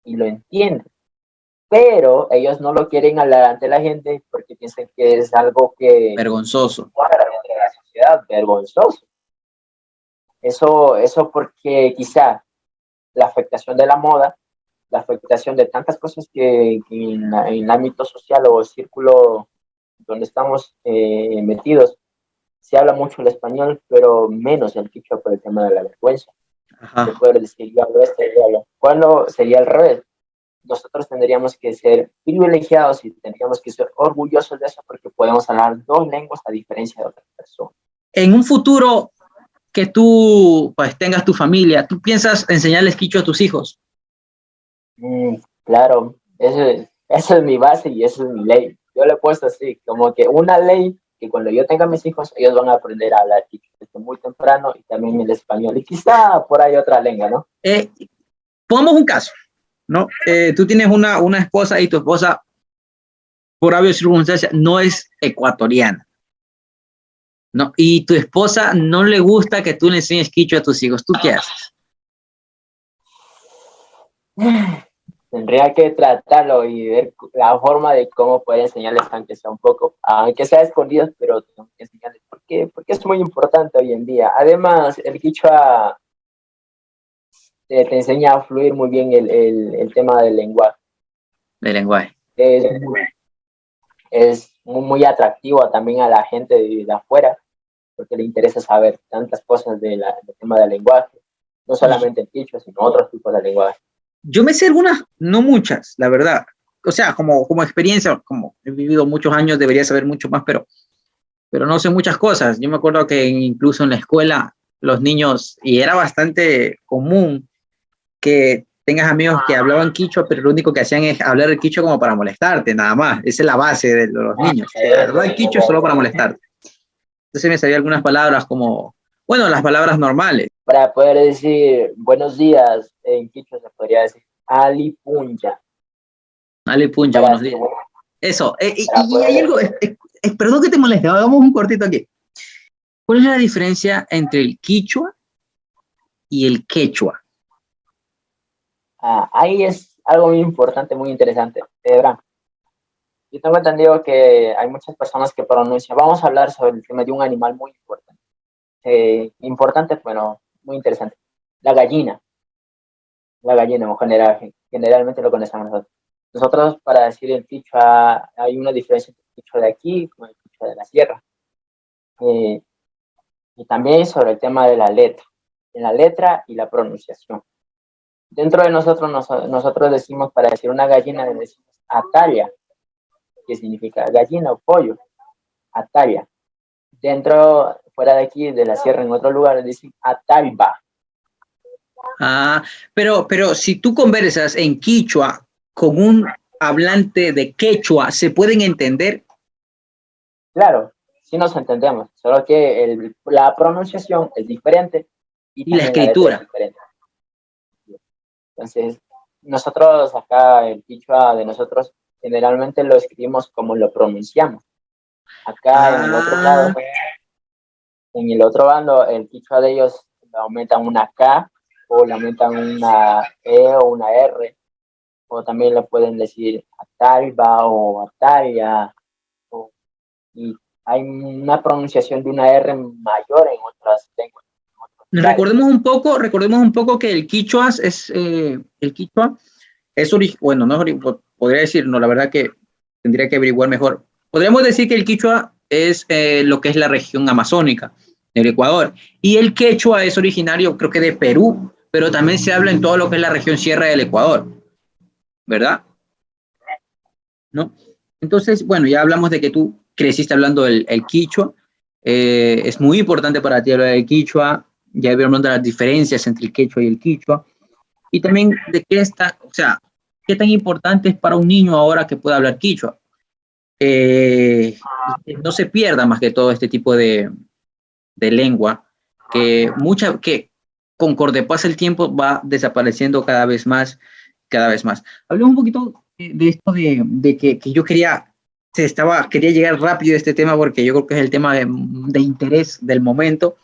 y lo entienden, pero ellos no lo quieren hablar ante la gente porque piensan que es algo que vergonzoso. para la sociedad, vergonzoso. Eso porque quizá la afectación de la moda, la afectación de tantas cosas que en el ámbito social o círculo donde estamos metidos, se habla mucho el español, pero menos el quichua por el tema de la vergüenza. De poder decir, yo hablo yo hablo. ¿Cuándo sería al revés? Nosotros tendríamos que ser privilegiados y tendríamos que ser orgullosos de eso porque podemos hablar dos lenguas a diferencia de otras personas. En un futuro que tú pues tengas tu familia, ¿tú piensas enseñarles quichua a tus hijos? Claro, esa es mi base y esa es mi ley. Yo le he puesto así, como que una ley que cuando yo tenga mis hijos, ellos van a aprender a hablar quichua desde muy temprano y también el español. Y quizá por ahí otra lengua, ¿no? Pongamos un caso, ¿no? Tú tienes una esposa y tu esposa, por obvias circunstancias, no es ecuatoriana, ¿no? Y tu esposa no le gusta que tú le enseñes quichua a tus hijos. ¿Tú qué haces? Tendría que tratarlo y ver la forma de cómo poder enseñarles, aunque sea escondidos, pero tengo que enseñarles. Porque es muy importante hoy en día. Además, el quichua te enseña a fluir muy bien el tema del lenguaje. De lenguaje. Es muy atractivo también a la gente de afuera, porque le interesa saber tantas cosas del tema del lenguaje. No solamente el quichua, sino otros tipos de lenguaje. Yo me sé algunas, no muchas, la verdad. O sea, como experiencia, como he vivido muchos años, debería saber mucho más, pero no sé muchas cosas. Yo me acuerdo que incluso en la escuela los niños, y era bastante común que tengas amigos que hablaban quichua, pero lo único que hacían es hablar el quichua como para molestarte, nada más. Esa es la base de los niños. Hablar el quichua solo para molestarte. Entonces me sabía algunas palabras como, bueno, las palabras normales. Para poder decir buenos días en quichua se podría decir Ali Punja. Ale puncha, buenos días. Eso. Y hay algo, perdón que te moleste, hagamos un cortito aquí. ¿Cuál es la diferencia entre el quichua y el quechua? Ahí es algo muy importante, muy interesante. Yo tengo entendido que hay muchas personas que pronuncian. Vamos a hablar sobre el tema de un animal muy importante. Importante, bueno, muy interesante. La gallina. La gallina, en general, generalmente lo conocemos nosotros. Nosotros, para decir el quichua, hay una diferencia entre el quichua de aquí con el quichua de la sierra. Y también sobre el tema de la letra, en la letra y la pronunciación. Dentro de nosotros, nosotros decimos, para decir una gallina, le decimos atalla, que significa gallina o pollo, atalla. Dentro, fuera de aquí, de la sierra, en otro lugar, dicen atalba. Ah, pero si tú conversas en quichua con un hablante de quechua, ¿se pueden entender? Claro, sí nos entendemos, solo que la pronunciación es diferente y Y la también la letra es escritura. diferente. Entonces, nosotros acá, el quichua de nosotros, generalmente lo escribimos como lo pronunciamos. Acá Ah, en el otro bando, el quichua de ellos le aumentan una K o le aumentan una E o una R, o también le pueden decir Atalba o Atalia, y hay una pronunciación de una R mayor en otras lenguas, en otros lugares. recordemos un poco que el quichua es bueno, no es podría decir, no, la verdad que tendría que averiguar mejor. Podríamos decir que el quichua es lo que es la región amazónica del Ecuador, y el quechua es originario, creo que de Perú, pero también se habla en todo lo que es la región sierra del Ecuador, ¿verdad? ¿No? Entonces, bueno, ya hablamos de que tú creciste hablando el quichua, es muy importante para ti hablar del quichua, ya hablamos de las diferencias entre el quechua y el quichua, y también de qué está, o sea, qué tan importante es para un niño ahora que pueda hablar quichua. Y que no se pierda más que todo este tipo de lengua, que concorde pasa el tiempo va desapareciendo cada vez más, cada vez más. Hablemos un poquito de esto que yo quería llegar rápido a este tema porque yo creo que es el tema de interés del momento.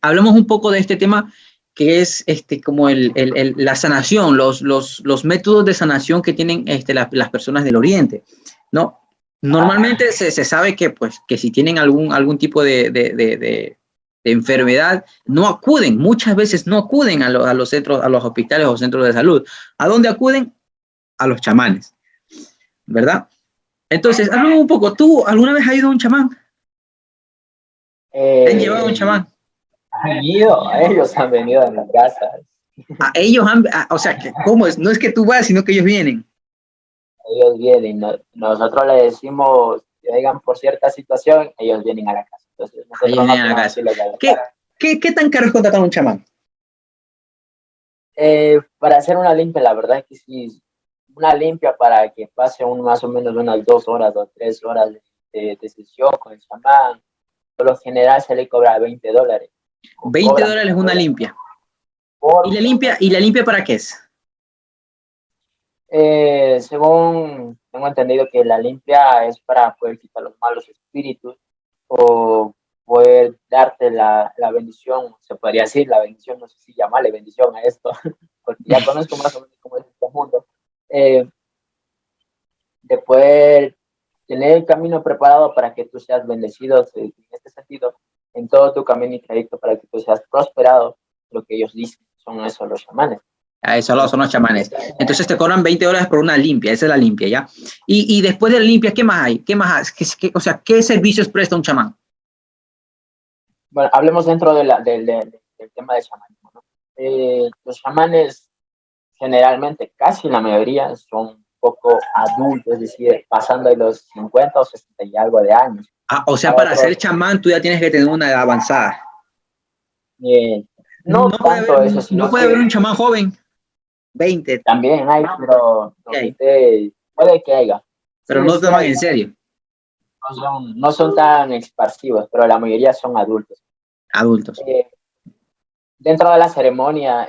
Hablemos un poco de este tema que es como la sanación, los métodos de sanación que tienen las personas del Oriente, ¿no? Normalmente se sabe que, pues, que si tienen algún tipo de enfermedad, no acuden, muchas veces no acuden a los centros, a los hospitales o centros de salud. ¿A dónde acuden? A los chamanes, ¿verdad? Entonces, háblame un poco, ¿tú alguna vez has ido a un chamán? ¿Te han llevado a un chamán? Han ido, a ellos han venido a la casa. A ellos o sea, ¿cómo es? No es que tú vas, sino que ellos vienen. Ellos vienen, nosotros les decimos que vengan por cierta situación, ellos vienen a la casa. Entonces Ellos nosotros no vienen a la tenemos casa. que ir a la ¿Qué, casa. qué tan caro es contratar a un chamán? Para hacer una limpia, la verdad es que sí, una limpia para que pase más o menos unas 2 horas o 3 horas de sesión con el chamán. Por lo general se le cobra $20. O 20 cobran dólares una limpia. por ¿Y la limpia para qué es? según tengo entendido que la limpia es para poder quitar los malos espíritus o poder darte la bendición, se podría decir la bendición, no sé si llamarle bendición a esto, porque ya conozco más o menos cómo es este mundo, de poder tener el camino preparado para que tú seas bendecido en este sentido, en todo tu camino y trayecto para que tú seas prosperado, lo que ellos dicen, son eso los chamanes. A eso son los chamanes. Entonces te cobran 20 dólares por una limpia, esa es la limpia, ¿ya? Y después de la limpia, ¿qué más hay? ¿Qué más hay? O sea, ¿qué servicios presta un chamán? Bueno, hablemos dentro del tema de chamanismo, ¿no? Los chamanes generalmente, casi la mayoría, son un poco adultos, es decir, pasando de los 50 o 60 y algo de años. Ah, o sea, Hay para ser otros, chamán tú ya tienes que tener una edad avanzada. no tanto eso, No sino puede haber que un chamán joven, 20, también hay, pero okay, puede que haya. pero Sí, no sí toman hay. en serio, No son tan expansivos, pero la mayoría son adultos. adultos. Eh, Dentro de la ceremonia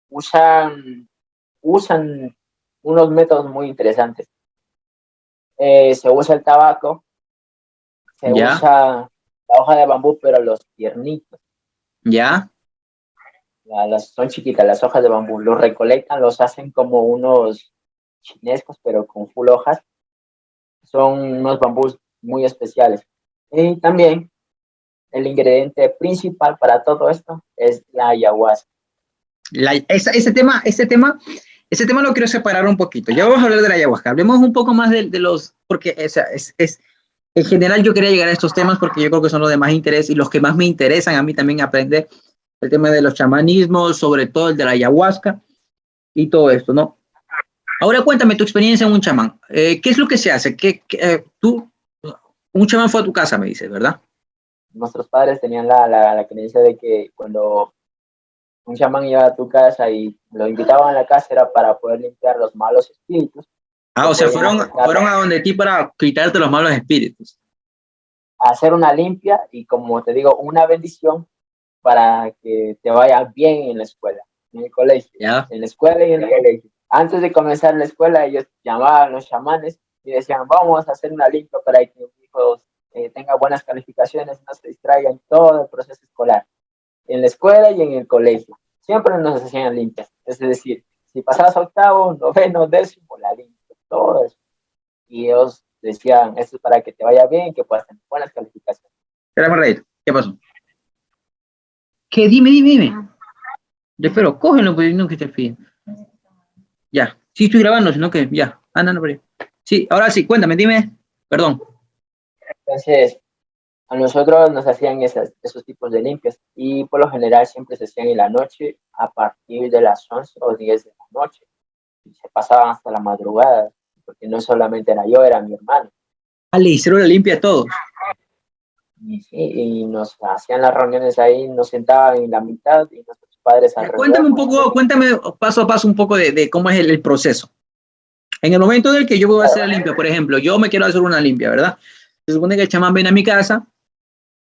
usan, usan unos métodos muy interesantes. Se usa el tabaco, se ¿Ya? usa la hoja de bambú, pero los tiernitos, ¿Ya? son chiquitas las hojas de bambú, los recolectan, los hacen como unos chinescos, pero con full hojas. Son unos bambús muy especiales. Y también el ingrediente principal para todo esto es la ayahuasca. Ese tema lo quiero separar un poquito. Ya vamos a hablar de la ayahuasca. Hablemos un poco más de los, porque En general yo quería llegar a estos temas porque yo creo que son los de más interés y los que más me interesan a mí también aprender el tema de los chamanismos, sobre todo el de la ayahuasca y todo esto, ¿no? Ahora cuéntame tu experiencia en un chamán. ¿Qué es lo que se hace? Un chamán fue a tu casa, me dices, ¿verdad? Nuestros padres tenían la creencia de que cuando un chamán iba a tu casa y lo invitaban a la casa era para poder limpiar los malos espíritus que O sea, podían afectar, fueron a donde ti para quitarte los malos espíritus. hacer una limpia y, como te digo, una bendición para que te vaya bien en la escuela, en el colegio, ¿Ya? en la escuela y en el colegio. Antes de comenzar la escuela, ellos llamaban a los chamanes y decían, vamos a hacer una limpia para que los hijos tengan buenas calificaciones, no se distraigan todo el proceso escolar, en la escuela y en el colegio. Siempre nos hacían limpias. Es decir, si pasabas octavo, noveno, décimo, la limpia, todo eso. Y ellos decían, esto es para que te vaya bien, que puedas tener buenas calificaciones. Espérame, Rey. ¿Qué pasó? ¿Qué? Dime. Yo espero, cógenlo, pues no que te fíen. Ya. Sí, estoy grabando, sino que ya. Anda, por ahí. Sí, ahora sí, cuéntame, dime. Perdón. Entonces, a nosotros nos hacían esos tipos de limpias y por lo general siempre se hacían en la noche a partir de las 11 o 10 de la noche. Y se pasaban hasta la madrugada, porque no solamente era yo, era mi hermano. Ah, le hicieron la limpia a todos. Y, sí, y nos hacían las reuniones ahí, nos sentaban en la mitad y nuestros padres alrededor. Cuéntame un poco, cuéntame paso a paso un poco de cómo es el proceso. En el momento en el que yo voy a hacer la limpia, por ejemplo, yo me quiero hacer una limpia, ¿verdad? Se supone que el chamán viene a mi casa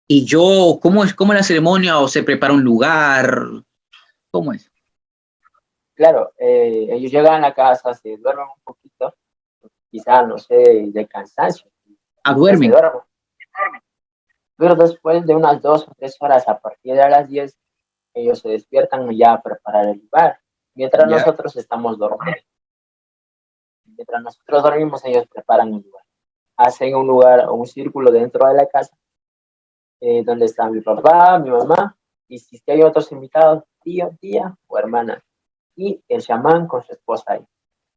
y yo, ¿cómo es la ceremonia? ¿O se prepara un lugar? ¿Cómo es? Claro, ellos llegan a la casa, se duermen un poquito, quizás, no sé, de cansancio, Ah, ya se duermen. duermen. Pero después de unas 2 o 3 horas, a partir de las 10, ellos se despiertan ya a preparar el lugar, mientras Ya. nosotros estamos dormidos. Mientras nosotros dormimos, ellos preparan el lugar. Hacen un lugar, un círculo dentro de la casa, donde están mi papá, mi mamá, y si es que hay otros invitados, tío, tía o hermana, y el chamán con su esposa ahí,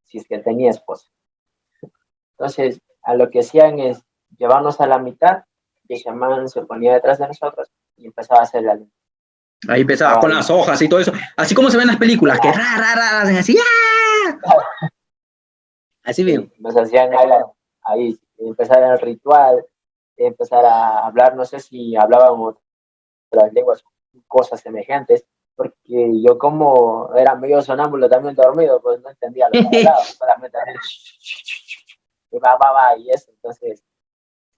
si es que tenía esposa. Entonces, a lo que hacían es llevarnos a la mitad, y el chamán se ponía detrás de nosotros y empezaba a hacer la limpia. Ahí empezaba con las hojas y todo eso. Así como se ven en las películas, que hacen así. ¡Ah! Así Sí, bien. nos hacían ahí, empezar el ritual, empezar a hablar, no sé si hablábamos otras lenguas, cosas semejantes, porque yo, como era medio sonámbulo también dormido, pues no entendía lo que hablaba, solamente y va, y eso. Entonces,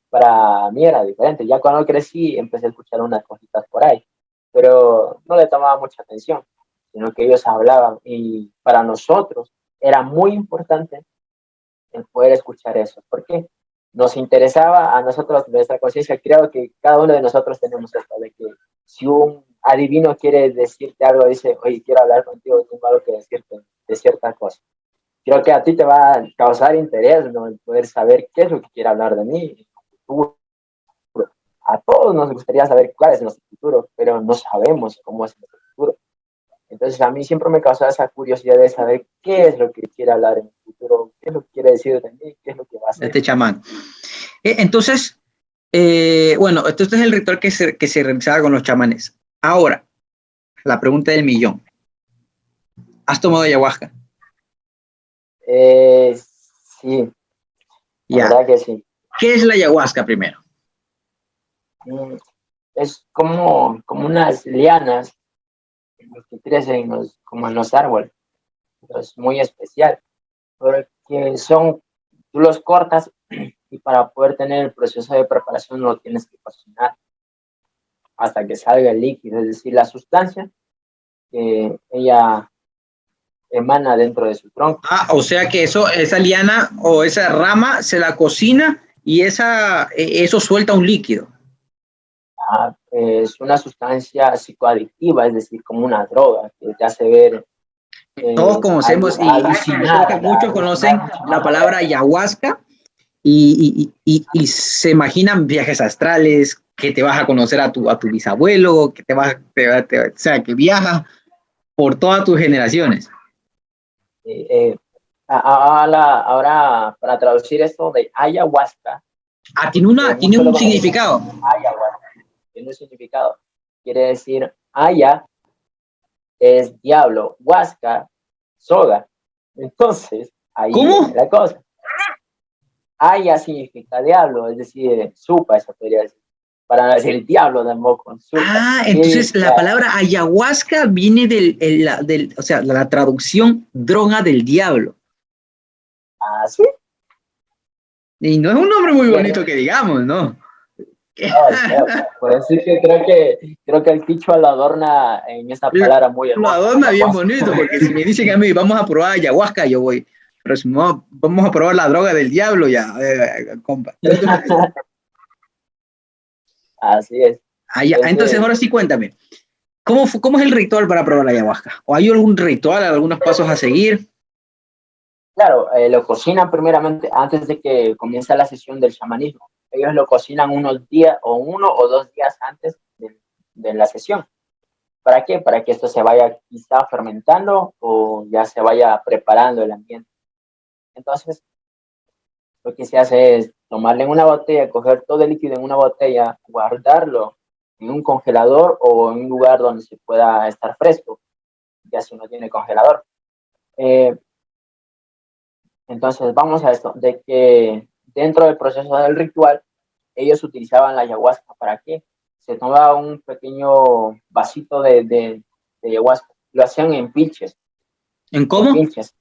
para mí era diferente. Ya cuando crecí, empecé a escuchar unas cositas por ahí, pero no le tomaba mucha atención, sino que ellos hablaban y para nosotros era muy importante el poder escuchar eso. ¿Por qué? Nos interesaba a nosotros, nuestra conciencia. Creo que cada uno de nosotros tenemos esto de que si un adivino quiere decirte algo, dice, oye, quiero hablar contigo, tengo algo que decirte de cierta cosa. Creo que a ti te va a causar interés, ¿no? El poder saber qué es lo que quiere hablar de mí en el futuro. A todos nos gustaría saber cuál es nuestro futuro, pero no sabemos cómo es nuestro futuro. Entonces, a mí siempre me causaba esa curiosidad de saber qué es lo que quiere hablar en el futuro, qué es lo que quiere decir de mí, qué es lo que va a hacer. Este chamán. Entonces, bueno, este es el ritual que se realizaba con los chamanes. Ahora, la pregunta del millón. ¿Has tomado ayahuasca? Sí, la Ya. verdad que sí. ¿Qué es la ayahuasca primero? Es como unas lianas que crecen como en los árboles. Es muy especial, porque tú los cortas y para poder tener el proceso de preparación lo tienes que cocinar hasta que salga el líquido, es decir, la sustancia que ella emana dentro de su tronco. Ah, o sea que esa liana o esa rama se la cocina y eso suelta un líquido. Es una sustancia psicoadictiva, es decir, como una droga que te hace ver Todos conocemos y creo que muchos conocen la palabra ayahuasca y se imaginan viajes astrales, que te vas a conocer a tu bisabuelo, que o sea, que viajas por todas tus generaciones. ahora, para traducir esto de ayahuasca, Tiene muchos lo un conocen significado. como ayahuasca, tiene un significado. Quiere decir, aya es diablo, huasca, soga. Entonces, ahí viene ¿Cómo? la cosa. Aya significa diablo, es decir, supa, eso podría decir. Para no decir diablo tampoco, supa. Ah, Y entonces la palabra ayahuasca viene o sea, la traducción droga del diablo. así, Y no es un nombre muy así es. bonito que digamos, ¿no? No, es feo. Por eso es que creo que el Quichua lo adorna en esa palabra muy Lo hermosa, adorna bien ayahuasca. bonito, porque si me dicen a mí, vamos a probar ayahuasca, yo voy. Pero si no, vamos a probar la droga del diablo, ya, compa. Así es. Entonces, Entonces, ahora sí, cuéntame. ¿Cómo es el ritual para probar la ayahuasca? ¿O hay algún ritual, algunos pasos a seguir? claro, lo cocinan primeramente antes de que comience la sesión del chamanismo. Ellos lo cocinan unos días o 1 o 2 días antes de la sesión. ¿Para qué? Para que esto se vaya quizá fermentando o ya se vaya preparando el ambiente. Entonces, lo que se hace es tomarle en una botella, coger todo el líquido en una botella, guardarlo en un congelador o en un lugar donde se pueda estar fresco, ya si no tiene congelador. Eh, entonces, vamos a esto, de que dentro del proceso del ritual, ellos utilizaban la ayahuasca. ¿Para qué? Se tomaba un pequeño vasito de ayahuasca, lo hacían en pilches, ¿En en cómo? pilches,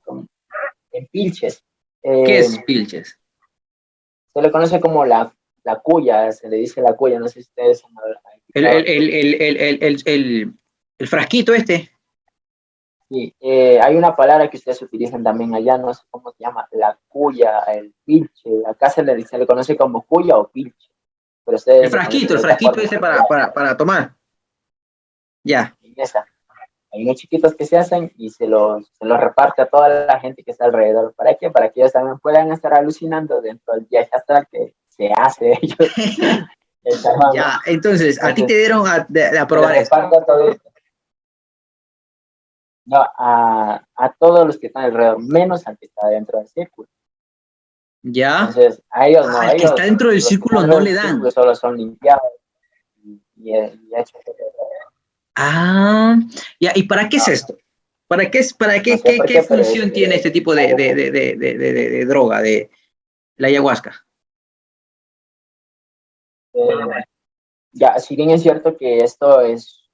en pilches. ¿Qué Eh, es pilches? Se le conoce como la cuya, se le dice la cuya, no sé si ustedes han El, escuchado. el, el, el, el, el, el, el frasquito este. Sí, hay una palabra que ustedes utilizan también allá, no sé cómo se llama, la cuya, el pilche, acá se le conoce como cuya o pilche, pero El ustedes le conocen frasquito, el de otra frasquito forma. ese para tomar. Ya. En esa. Hay unos chiquitos que se hacen y se los reparte a toda la gente que está alrededor. ¿Para qué? Para que ellos también puedan estar alucinando dentro del viaje astral que se hace ellos. Ya, entonces, a ti te Entonces, dieron a se les probar esto. reparte a todo, no, a todos los que están alrededor, menos al que está dentro del círculo. Ya. Entonces, a ellos Ah, no, el que está ellos, dentro del los que están círculo no alrededor le del dan. círculo solo son limpiados y hechos. Ah, ya, ¿y para qué es No, esto? ¿Para no qué, sé por qué qué, pero es, función tiene este tipo de droga, de la ayahuasca? eh, ya, si bien es cierto que esto es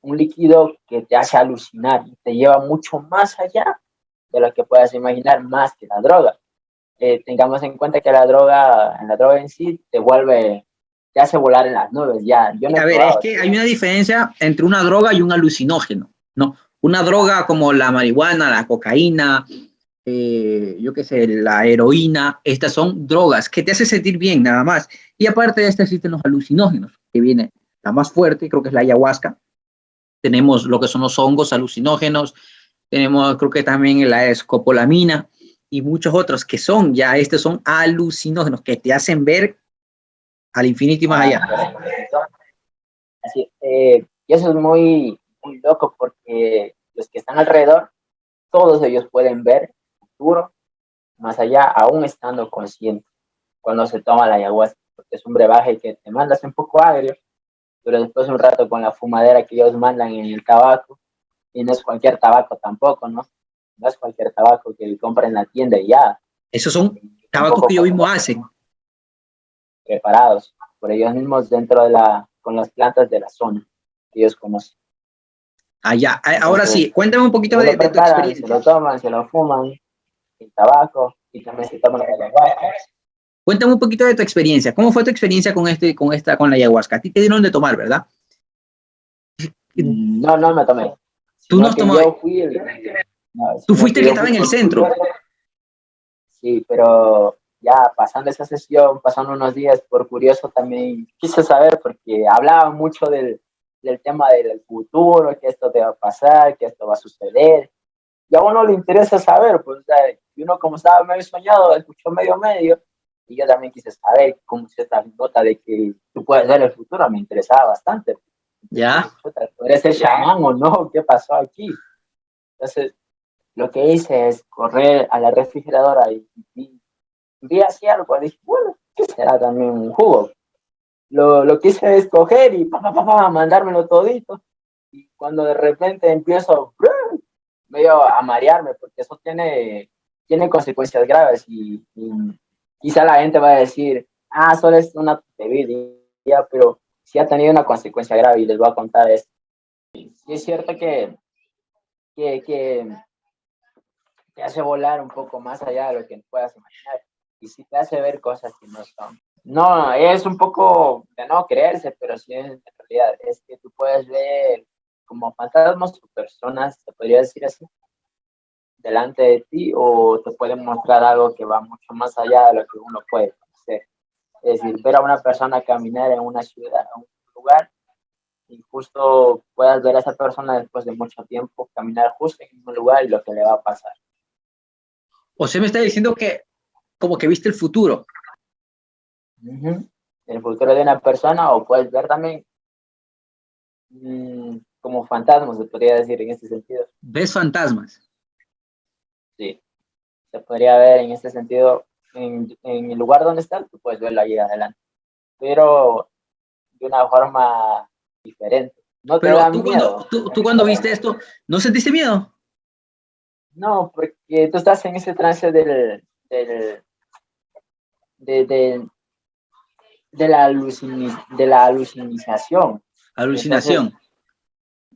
un líquido que te hace alucinar y te lleva mucho más allá de lo que puedas imaginar, más que la droga. Tengamos en cuenta que la droga en sí te hace volar en las nubes, ya. Yo no he A ver, es probado, que hay una diferencia entre una droga y un alucinógeno, ¿no? Una droga como la marihuana, la cocaína, yo qué sé, la heroína, estas son drogas que te hacen sentir bien nada más. Y aparte de esto existen los alucinógenos, que viene la más fuerte, creo que es la ayahuasca. Tenemos lo que son los hongos alucinógenos, tenemos creo que también la escopolamina y muchos otros que son, ya estos son alucinógenos, que te hacen ver al infinito y más allá. así, y eso es muy, muy loco porque los que están alrededor, todos ellos pueden ver el futuro, más allá, aún estando conscientes cuando se toma la ayahuasca, porque es un brebaje que te mandas un poco agrio, pero después un rato con la fumadera que ellos mandan en el tabaco, y no es cualquier tabaco tampoco, ¿no? No es cualquier tabaco que compra en la tienda y ya, Esos son tabacos tampoco que ellos como mismos hacen. preparados por ellos mismos con las plantas de la zona que ellos conocen. Allá. Ahora Entonces, sí, cuéntame un poquito ellos lo de tu preparan, se lo experiencia. toman, se lo fuman, el tabaco, y también se toman la ayahuasca. Cuéntame un poquito de tu experiencia. ¿Cómo fue tu experiencia con la ayahuasca? A ti te dieron de tomar, ¿verdad? No, no me tomé, Tú no sino has que tomado, yo fui no, tú sino fuiste que el que yo estaba fui en el por centro. curioso. Sí, pero ya pasando esa sesión, pasando unos días, por curioso también quise saber, porque hablaban mucho del tema del futuro, que esto te va a pasar, que esto va a suceder. Y a uno le interesa saber, pues, o sea, y uno como estaba medio soñado, escuchó medio, y yo también quise saber cómo se esta nota de que tú puedes ver el futuro, me interesaba bastante. Entonces dije, Ya. chuta, ¿podría ser chamán o no? ¿Qué pasó aquí? Entonces, lo que hice es correr a la refrigeradora y vi vi así algo, dije, bueno, ¿qué será también un jugo? Lo quise escoger y mandármelo todito. Y cuando de repente empiezo medio a marearme, porque eso tiene consecuencias graves y quizá la gente va a decir, ah, solo es una bebida, pero sí ha tenido una consecuencia grave y les voy a contar esto. Sí es cierto que te hace volar un poco más allá de lo que puedas imaginar y sí te hace ver cosas que no son. No, es un poco de no creerse, pero sí en realidad es que tú puedes ver como fantasmas o personas, se podría decir así, delante de ti o te pueden mostrar algo que va mucho más allá de lo que uno puede conocer. Es decir, ver a una persona caminar en una ciudad, en un lugar, y justo puedas ver a esa persona después de mucho tiempo caminar justo en un lugar y lo que le va a pasar. O sea, me está diciendo que como que viste el futuro. El futuro de una persona o puedes ver también como fantasmas, se podría decir en este sentido. ¿Ves fantasmas? Sí, se podría ver en este sentido en el lugar donde estás, tú puedes verlo ahí adelante, pero de una forma diferente. No te Pero da tú miedo. tú cuando viste esto, ¿no sentiste miedo? No, porque tú estás en ese trance de, de, de la alucinación. Entonces, Alucinación.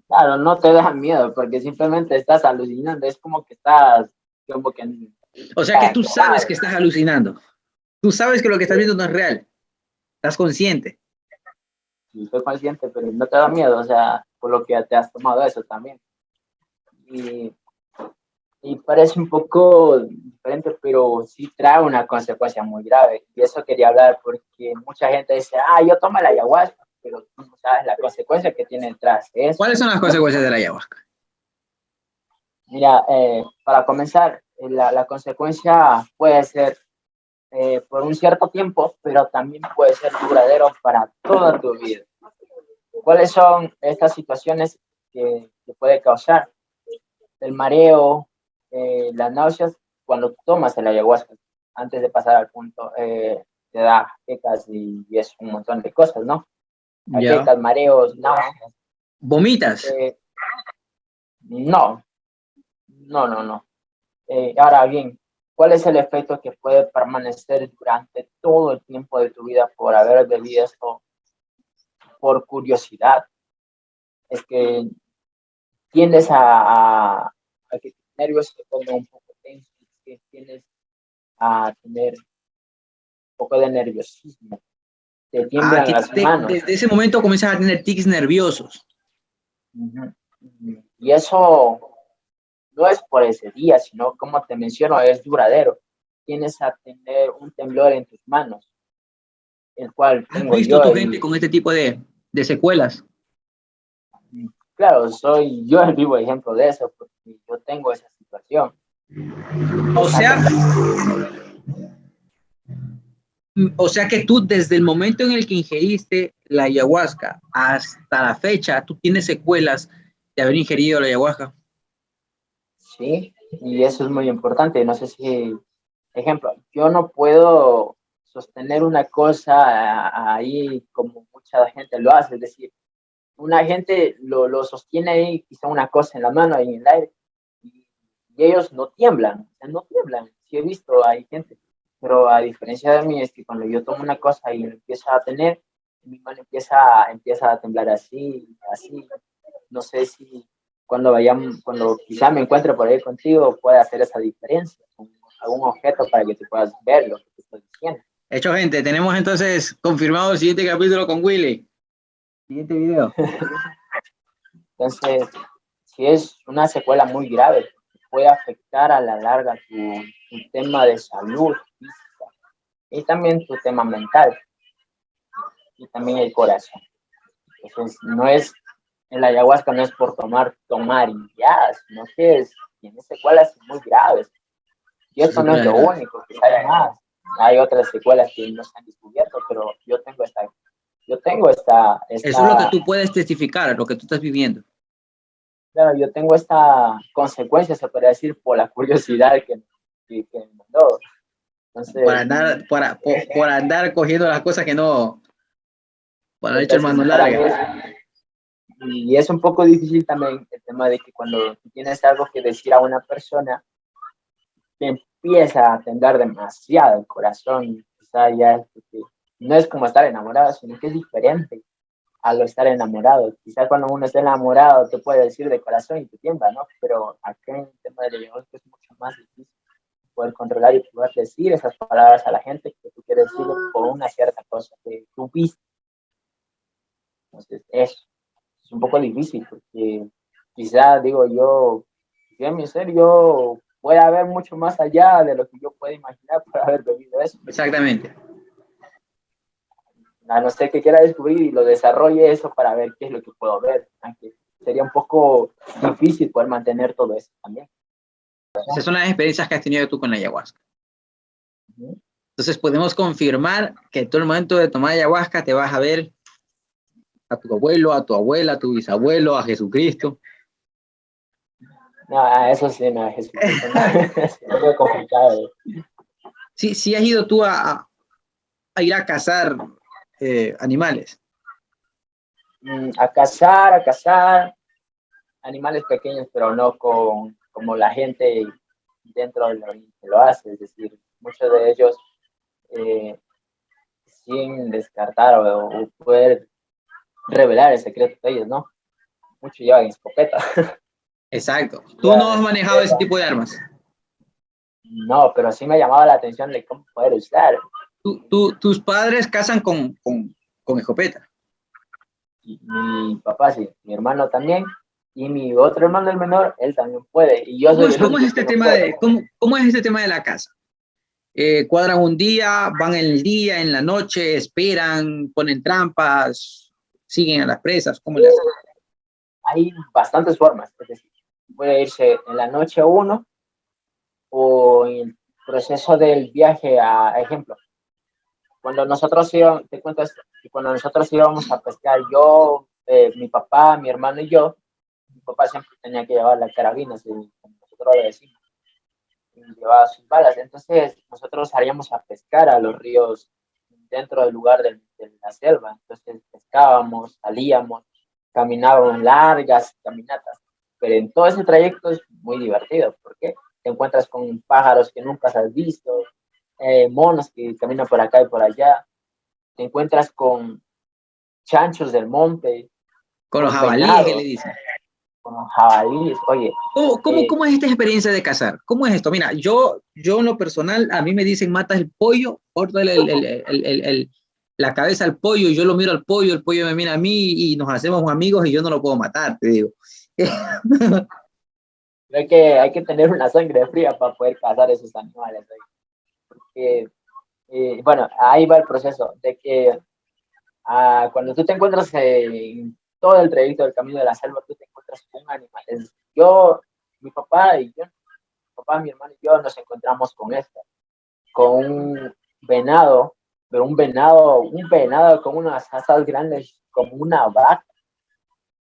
claro, no te da miedo porque simplemente estás alucinando. Es como que estás, como que, O sea que tú sabes que estás alucinando. Tú sabes que lo que estás viendo no es real. Estás consciente. sí, estoy consciente, pero no te da miedo, o sea, por lo que te has tomado eso también. Y, y parece un poco diferente, pero sí trae una consecuencia muy grave. Y eso quería hablar porque mucha gente dice, ah, yo tomo la ayahuasca, pero tú no sabes la consecuencia que tiene detrás de eso. ¿Cuáles son las consecuencias de la ayahuasca? Mira, para comenzar, la consecuencia puede ser por un cierto tiempo, pero también puede ser duradero para toda tu vida. ¿Cuáles son estas situaciones que puede causar? El mareo, las náuseas, cuando tomas el ayahuasca, antes de pasar al punto, te da jaquecas y es un montón de cosas, ¿no? Ya. Jaquecas, mareos, náuseas. ¿Vomitas? Eh, no, no. Ahora bien, ¿cuál es el efecto que puede permanecer durante todo el tiempo de tu vida por haber bebido esto por curiosidad? Es que tiendes a que tus nervios se pongan un poco tensos, que tienes a tener un poco de nerviosismo, te Ah, tiemblan las manos. desde ese momento comienzas a tener tics nerviosos. Uh-huh. Y eso no es por ese día, sino como te menciono, es duradero. Tienes a tener un temblor en tus manos, el cual ¿Has tengo visto yo tu gente y con este tipo de secuelas? claro, soy yo el vivo ejemplo de eso, porque yo tengo esa situación. O Esa sea, tembla- o sea que tú desde el momento en el que ingeriste la ayahuasca hasta la fecha, tú tienes secuelas de haber ingerido la ayahuasca. sí, y eso es muy importante. No sé si, ejemplo, yo no puedo sostener una cosa ahí como mucha gente lo hace, es decir, una gente lo sostiene ahí, quizá una cosa en la mano y en el aire, y ellos no tiemblan, o sea, no tiemblan. Sí he visto, hay gente, pero a diferencia de mí es que cuando yo tomo una cosa y lo empiezo a tener, mi mano empieza a temblar así, así. No sé si cuando quizá me encuentre por ahí contigo, puede hacer esa diferencia con algún objeto para que tú puedas ver lo que te estoy diciendo. Hecho, gente, tenemos entonces confirmado el siguiente capítulo con Willy. Siguiente video. Entonces, si es una secuela muy grave, puede afectar a la larga tu tema de salud física y también tu tema mental y también el corazón. Entonces, no es, el ayahuasca no es por tomar y ya, sino que tiene secuelas muy graves. Y esto no es lo único, que hay más. Hay otras secuelas que no se han descubierto, pero yo tengo Eso es lo que tú puedes testificar, lo que tú estás viviendo. claro, yo tengo esta consecuencia, se podría decir, por la curiosidad que me mandó. Entonces, Para andar, por andar cogiendo las cosas que no, para haber hecho entonces mano para mí larga. y es un poco difícil también el tema de que cuando tú tienes algo que decir a una persona, te empieza a temblar demasiado el corazón, quizá ya no es como estar enamorado, sino que es diferente a lo estar enamorado. Quizá cuando uno está enamorado te puede decir de corazón y te tiembla, ¿no? Pero acá en el tema del lenguaje es mucho más difícil poder controlar y poder decir esas palabras a la gente que tú quieres decirle por una cierta cosa que tú viste. Entonces, eso es un poco difícil porque quizá, digo yo en mi ser, yo puede haber mucho más allá de lo que yo pueda imaginar por haber bebido eso. Exactamente. A no ser que quiera descubrir y lo desarrolle eso para ver qué es lo que puedo ver. Aunque sería un poco difícil poder mantener todo eso también. Esas son las experiencias que has tenido tú con la ayahuasca. Uh-huh. Entonces podemos confirmar que todo el momento de tomar ayahuasca te vas a ver a tu abuelo, a tu abuela, a tu bisabuelo, a Jesucristo. No, eso sí, no, Jesucristo, no. Es muy complicado. Sí, sí has ido tú a ir a cazar animales. A cazar animales pequeños, pero no como la gente dentro del oriente lo hace. Es decir, muchos de ellos sin descartar o poder revelar el secreto de ellos, ¿no? Muchos llevan escopeta. Exacto. Tú no has Llevan manejado ese escopeta. tipo de armas. No, pero sí me llamaba la atención de cómo poder usar. Tus padres cazan con escopeta. Y mi papá sí, mi hermano también, y mi otro hermano, el menor, él también puede, y yo soy el ¿Cómo es único este que no tema puedo. cómo es este tema de la caza? Cuadran un día, van el día, en la noche, esperan, ponen trampas, siguen a las presas, ¿cómo le hacen? Hay bastantes formas, es decir, puede irse en la noche uno o en el proceso del viaje, a ejemplo, cuando nosotros íbamos, te cuento esto, y cuando nosotros íbamos a pescar, yo, mi papá, mi hermano y yo, mi papá siempre tenía que llevar la carabina, como nosotros le decimos, y llevaba sus balas. Entonces, nosotros salíamos a pescar a los ríos dentro del lugar de la selva. Entonces, pescábamos, salíamos, caminábamos largas caminatas. Pero en todo ese trayecto es muy divertido, porque te encuentras con pájaros que nunca has visto, monos que caminan por acá y por allá, te encuentras con chanchos del monte, Con los con jabalíes, ¿qué le venados, dicen? con jabalíes. Oye, ¿Cómo es esta experiencia de cazar? ¿Cómo es esto? Mira, yo en lo personal, a mí me dicen, matas el pollo, córtale la cabeza al pollo, y yo lo miro al pollo, el pollo me mira a mí y nos hacemos amigos y yo no lo puedo matar, te digo. creo que hay que tener una sangre fría para poder cazar esos animales. Porque, bueno, ahí va el proceso de que cuando tú te encuentras en todo el trayecto del camino de la selva, tú te encuentras con un animal. Yo, mi papá y yo, mi papá, mi hermano y yo nos encontramos con un venado, pero un venado con unas asas grandes como una vaca.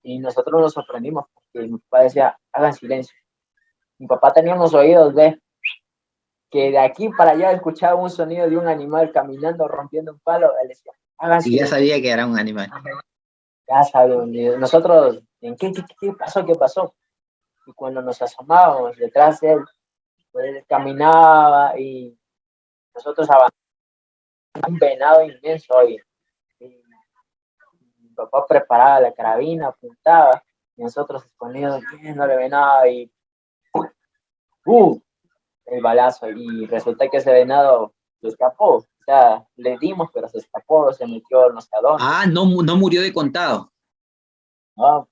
Y nosotros nos sorprendimos porque mi papá decía, hagan silencio. Mi papá tenía unos oídos de que de aquí para allá escuchaba un sonido de un animal caminando, rompiendo un palo. Él decía, hagan Y ya silencio. sabía que era un animal. Ya saben, nosotros, ¿en qué pasó? ¿Qué pasó? Y cuando nos asomábamos detrás de él, pues él caminaba y nosotros avanzamos un venado inmenso y mi papá preparaba la carabina, apuntaba y nosotros escondidos viéndole venado y ¡uh! El balazo y resulta que ese venado se escapó. O sea, le dimos, pero se escapó, se metió no sé a dónde. Ah, no murió de contado. No,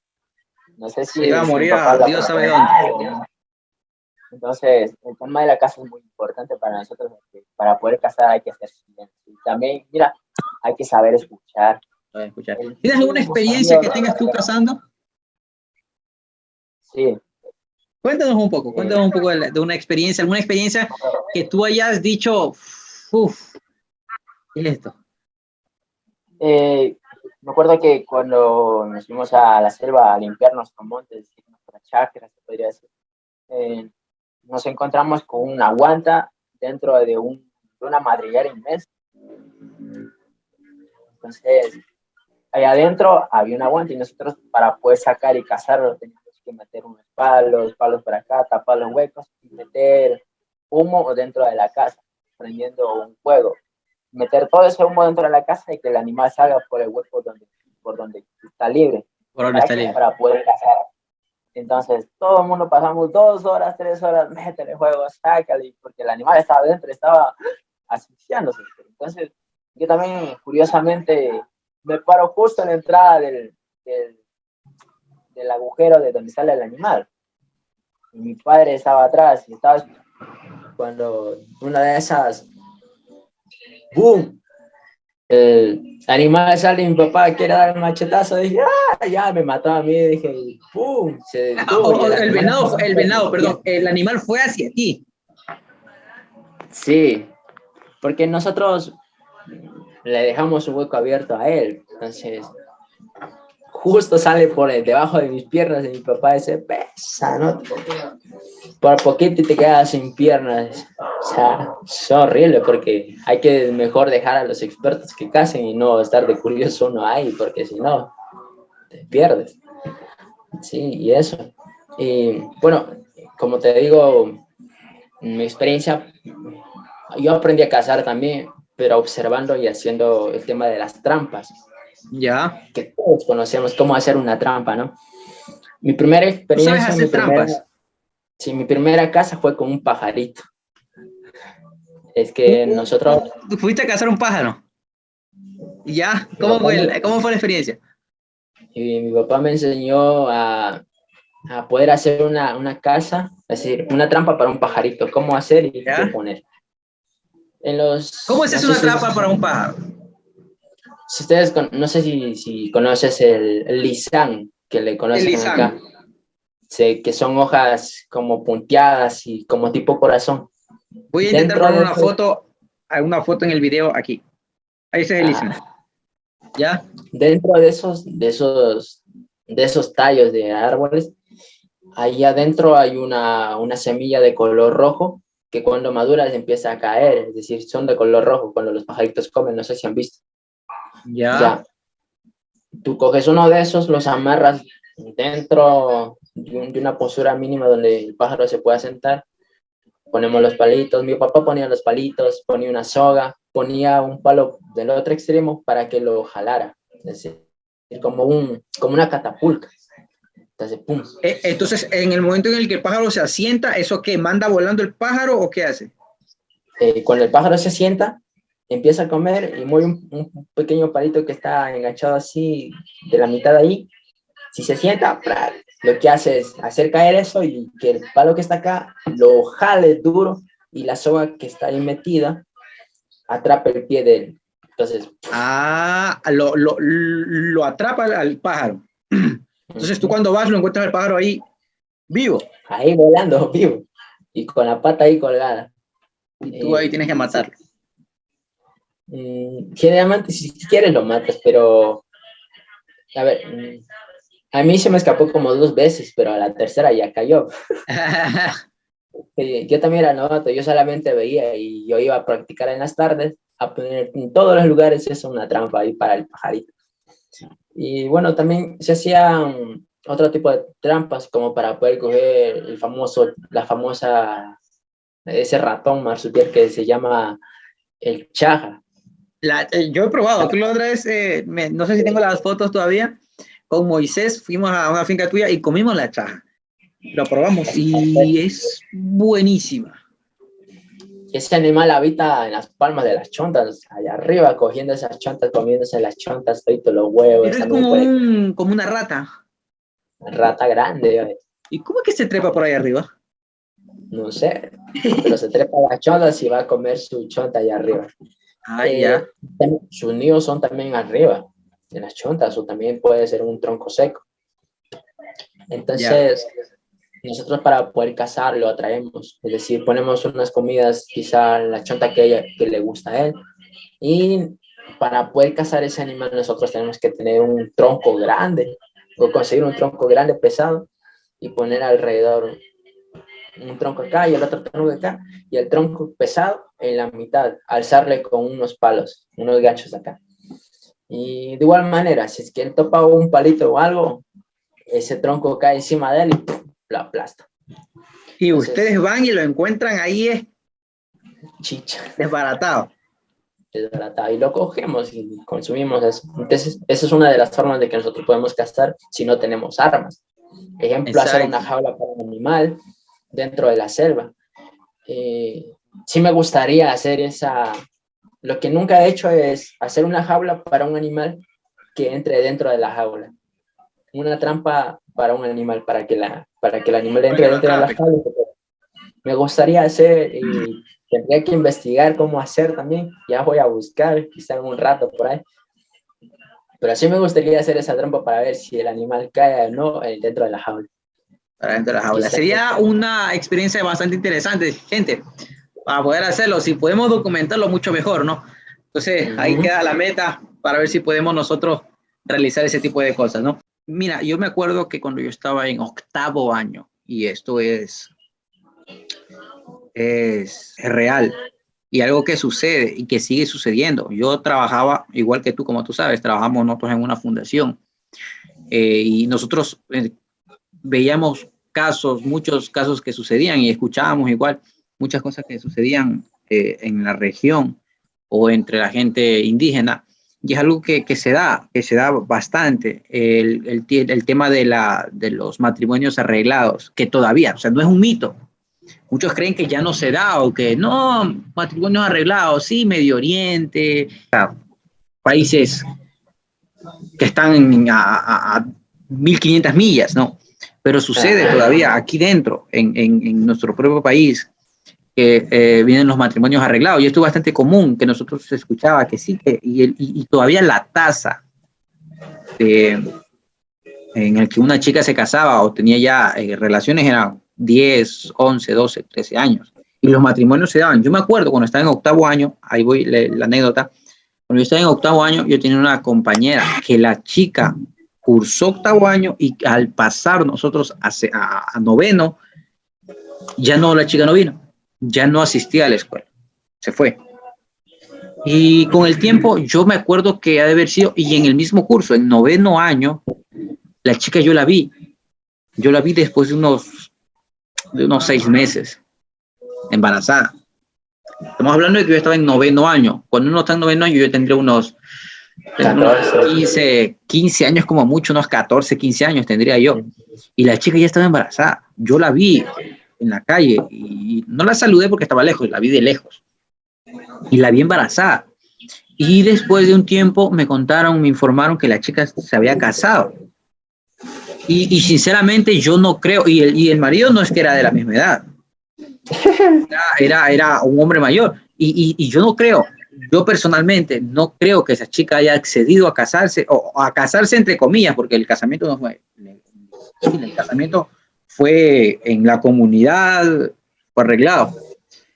no sé Se iba a si mi morir papá a lo Dios apuntó sabe dónde. mal. Entonces, el tema de la casa es muy importante para nosotros. Para poder cazar hay que hacer silencio. Y también, mira, hay que saber escuchar. A ver, escuchar. El ¿Tienes alguna mínimo experiencia sonido. que tengas tú cazando? Sí. Cuéntanos un poco de una experiencia, alguna experiencia que tú hayas dicho, uff, ¿qué es esto? Me acuerdo que cuando nos fuimos a la selva a limpiar nuestros montes, nuestras chacras, se podría decir, nos encontramos con una guanta dentro de un una madriguera inmensa. Entonces, allá adentro había una guante y nosotros para poder sacar y cazarlo teníamos que meter unos palos por acá, tapar los huecos y meter humo dentro de la casa, prendiendo un fuego. Meter todo ese humo dentro de la casa y que el animal salga por el hueco por donde está libre. Por donde está libre. Para poder cazar. Entonces, todo el mundo pasamos 2 horas, 3 horas, métele juego, sácale, porque el animal estaba adentro, estaba asfixiándose. Entonces, yo también, curiosamente, me paro justo en la entrada del agujero de donde sale el animal. Y mi padre estaba atrás y estaba cuando una de esas, ¡boom! El animal sale y mi papá quiere dar el machetazo. Dije, ya me mató a mí. Dije, ¡pum! Se detuvo. El venado, perdón, el animal fue hacia ti. Sí, porque nosotros le dejamos un hueco abierto a él. Entonces, justo sale por debajo de mis piernas y mi papá dice, pesa, ¿no? Por poquito y te quedas sin piernas. O sea, es horrible porque hay que mejor dejar a los expertos que casen y no estar de curioso uno ahí, porque si no, te pierdes. Sí, y eso. Y bueno, como te digo, mi experiencia, yo aprendí a cazar también, pero observando y haciendo el tema de las trampas. Ya. Que todos conocemos cómo hacer una trampa, ¿no? Mi primera experiencia... ¿Tú sabes hacer trampas? Sí, mi primera caza fue con un pajarito. Es que nosotros... ¿Fuiste a cazar un pájaro? ¿Ya? ¿Cómo fue la experiencia? Y mi papá me enseñó a poder hacer una caza, es decir, una trampa para un pajarito, cómo hacer y qué poner. ¿Cómo es una trampa para un pájaro? Si ustedes, no sé si conoces el lisán, que le conocen acá. Sí, que son hojas como punteadas y como tipo corazón. Voy a intentar poner una foto en el video aquí. Ahí se desliza. ¿Ya? Dentro de esos tallos de árboles, ahí adentro hay una semilla de color rojo que cuando madura empieza a caer, es decir, son de color rojo cuando los pajaritos comen, no sé si han visto. Ya. Tú coges uno de esos, los amarras dentro de una postura mínima donde el pájaro se pueda sentar. Ponemos los palitos, mi papá ponía los palitos, ponía una soga, ponía un palo del otro extremo para que lo jalara, es decir, como una catapulta. Entonces, ¡pum! Entonces, en el momento en el que el pájaro se asienta, ¿eso qué? ¿Manda volando el pájaro o qué hace? Cuando el pájaro se sienta, empieza a comer y mueve un pequeño palito que está enganchado así de la mitad de ahí. Si se sienta, lo que hace es hacer caer eso y que el palo que está acá lo jale duro y la soga que está ahí metida atrapa el pie de él. Entonces, lo atrapa al pájaro. Entonces tú cuando vas lo encuentras al pájaro ahí vivo. Ahí volando, vivo. Y con la pata ahí colgada. Y tú ahí tienes que matarlo. Generalmente si quieres lo matas, pero a ver, a mí se me escapó como 2 veces, pero a la tercera ya cayó. Yo también era novato, yo solamente veía y yo iba a practicar en las tardes, a poner en todos los lugares eso una trampa ahí para el pajarito. Y bueno, también se hacían otro tipo de trampas como para poder coger la famosa, ese ratón marsupial que se llama el chaja. Yo he probado, tú la otra vez, no sé si tengo las fotos todavía, con Moisés fuimos a una finca tuya y comimos la chaja. Lo probamos y es buenísima. Ese animal habita en las palmas de las chontas, allá arriba, cogiendo esas chontas, comiéndose las chontas, todos los huevos. Pero es como una rata. Una rata grande. ¿Y cómo es que se trepa por ahí arriba? No sé, pero se trepa a las chontas y va a comer su chonta allá arriba. Ya. Sus nidos son también arriba, en las chontas, o también puede ser un tronco seco. Entonces, nosotros para poder cazar lo atraemos, es decir, ponemos unas comidas, quizá la chonta que le gusta a él, y para poder cazar ese animal nosotros tenemos que tener un tronco grande, o conseguir un tronco grande, pesado, y poner alrededor un tronco acá y el otro tronco acá, y el tronco pesado en la mitad, alzarle con unos palos, unos ganchos acá. Y de igual manera, si es que él topa un palito o algo, ese tronco cae encima de él y lo aplasta. Y entonces, ustedes van y lo encuentran ahí chicha. Desbaratado. Desbaratado. Y lo cogemos y consumimos eso. Entonces, esa es una de las formas de que nosotros podemos cazar si no tenemos armas. Ejemplo, exacto, hacer una jaula para un animal dentro de la selva. Sí me gustaría hacer esa... Lo que nunca he hecho es hacer una jaula para un animal que entre dentro de la jaula. Una trampa para un animal, para que el animal entre dentro de la jaula. Me gustaría hacer y tendría que investigar cómo hacer también. Ya voy a buscar, quizá en un rato por ahí. Pero sí me gustaría hacer esa trampa para ver si el animal cae o no dentro de la jaula. Para dentro de la jaula. Sería una experiencia bastante interesante, gente, para poder hacerlo. Si podemos documentarlo, mucho mejor, ¿no? Entonces, ahí queda la meta para ver si podemos nosotros realizar ese tipo de cosas, ¿no? Mira, yo me acuerdo que cuando yo estaba en 8º año, y esto es real, y algo que sucede y que sigue sucediendo. Yo trabajaba, igual que tú, como tú sabes, trabajamos nosotros en una fundación, y nosotros veíamos muchos casos que sucedían, y escuchábamos igual muchas cosas que sucedían en la región o entre la gente indígena, y es algo que se da bastante, el tema de los matrimonios arreglados, que todavía, o sea, no es un mito. Muchos creen que ya no se da, o que no, matrimonios arreglados, sí, Medio Oriente, países que están a 1500 millas, ¿no? Pero sucede todavía aquí dentro, en nuestro propio país, que vienen los matrimonios arreglados. Y esto es bastante común, que nosotros se escuchaba que sí, y todavía la tasa en el que una chica se casaba o tenía ya relaciones era 10, 11, 12, 13 años. Y los matrimonios se daban. Yo me acuerdo cuando estaba en 8º año, ahí voy la anécdota, cuando yo estaba en 8º año, yo tenía una compañera que la chica cursó 8º año, y al pasar nosotros a 9º, ya no, la chica no vino, ya no asistía a la escuela, se fue. Y con el tiempo yo me acuerdo que ha de haber sido, y en el mismo curso, en 9º año, la chica yo la vi después de unos 6 meses, embarazada. Estamos hablando de que yo estaba en 9º año. Cuando uno está en 9º año, yo tendría unos 15 años como mucho, unos 14, 15 años tendría yo. Y la chica ya estaba embarazada. Yo la vi en la calle y no la saludé porque estaba lejos, la vi de lejos. Y la vi embarazada. Y después de un tiempo me informaron que la chica se había casado. Y sinceramente yo no creo, y el marido no es que era de la misma edad. Era un hombre mayor. Y yo no creo, yo personalmente no creo que esa chica haya accedido a casarse, o a casarse entre comillas, porque el casamiento no fue, el casamiento fue en la comunidad, fue arreglado.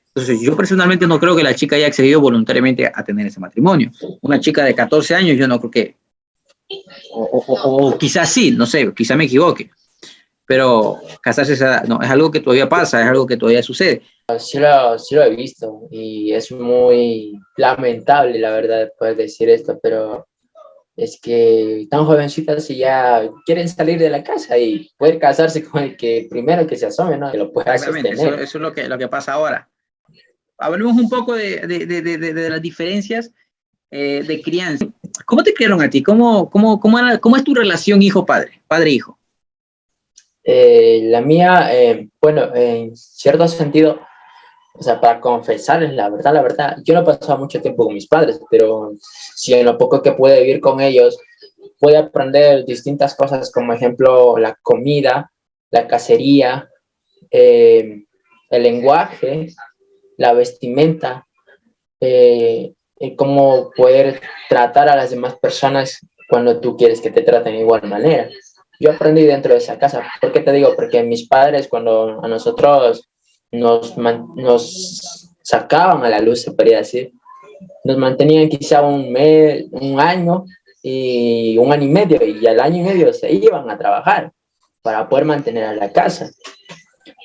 Entonces yo personalmente no creo que la chica haya accedido voluntariamente a tener ese matrimonio. Una chica de 14 años yo no creo que, o quizás sí, no sé, quizás me equivoque, pero casarse no, es algo que todavía pasa, es algo que todavía sucede. Sí lo he visto, y es muy lamentable, la verdad, poder decir esto, pero es que tan jovencitas y ya quieren salir de la casa y poder casarse con el que primero que se asome, ¿no? Que lo pueda sostener. Eso es lo que pasa ahora. Hablemos un poco de las diferencias de crianza. ¿Cómo te criaron a ti? ¿Cómo es tu relación hijo-padre? Padre-hijo. La mía, bueno, en cierto sentido, o sea, para confesarles la verdad, yo no he pasado mucho tiempo con mis padres, pero si en lo poco que pude vivir con ellos, pude aprender distintas cosas, como ejemplo la comida, la cacería, el lenguaje, la vestimenta, cómo poder tratar a las demás personas cuando tú quieres que te traten de igual manera. Yo aprendí dentro de esa casa. ¿Por qué te digo? Porque mis padres, cuando a nosotros nos sacaban a la luz, se podría decir, nos mantenían quizá un mes, un año y un año y medio, y al año y medio se iban a trabajar para poder mantener a la casa.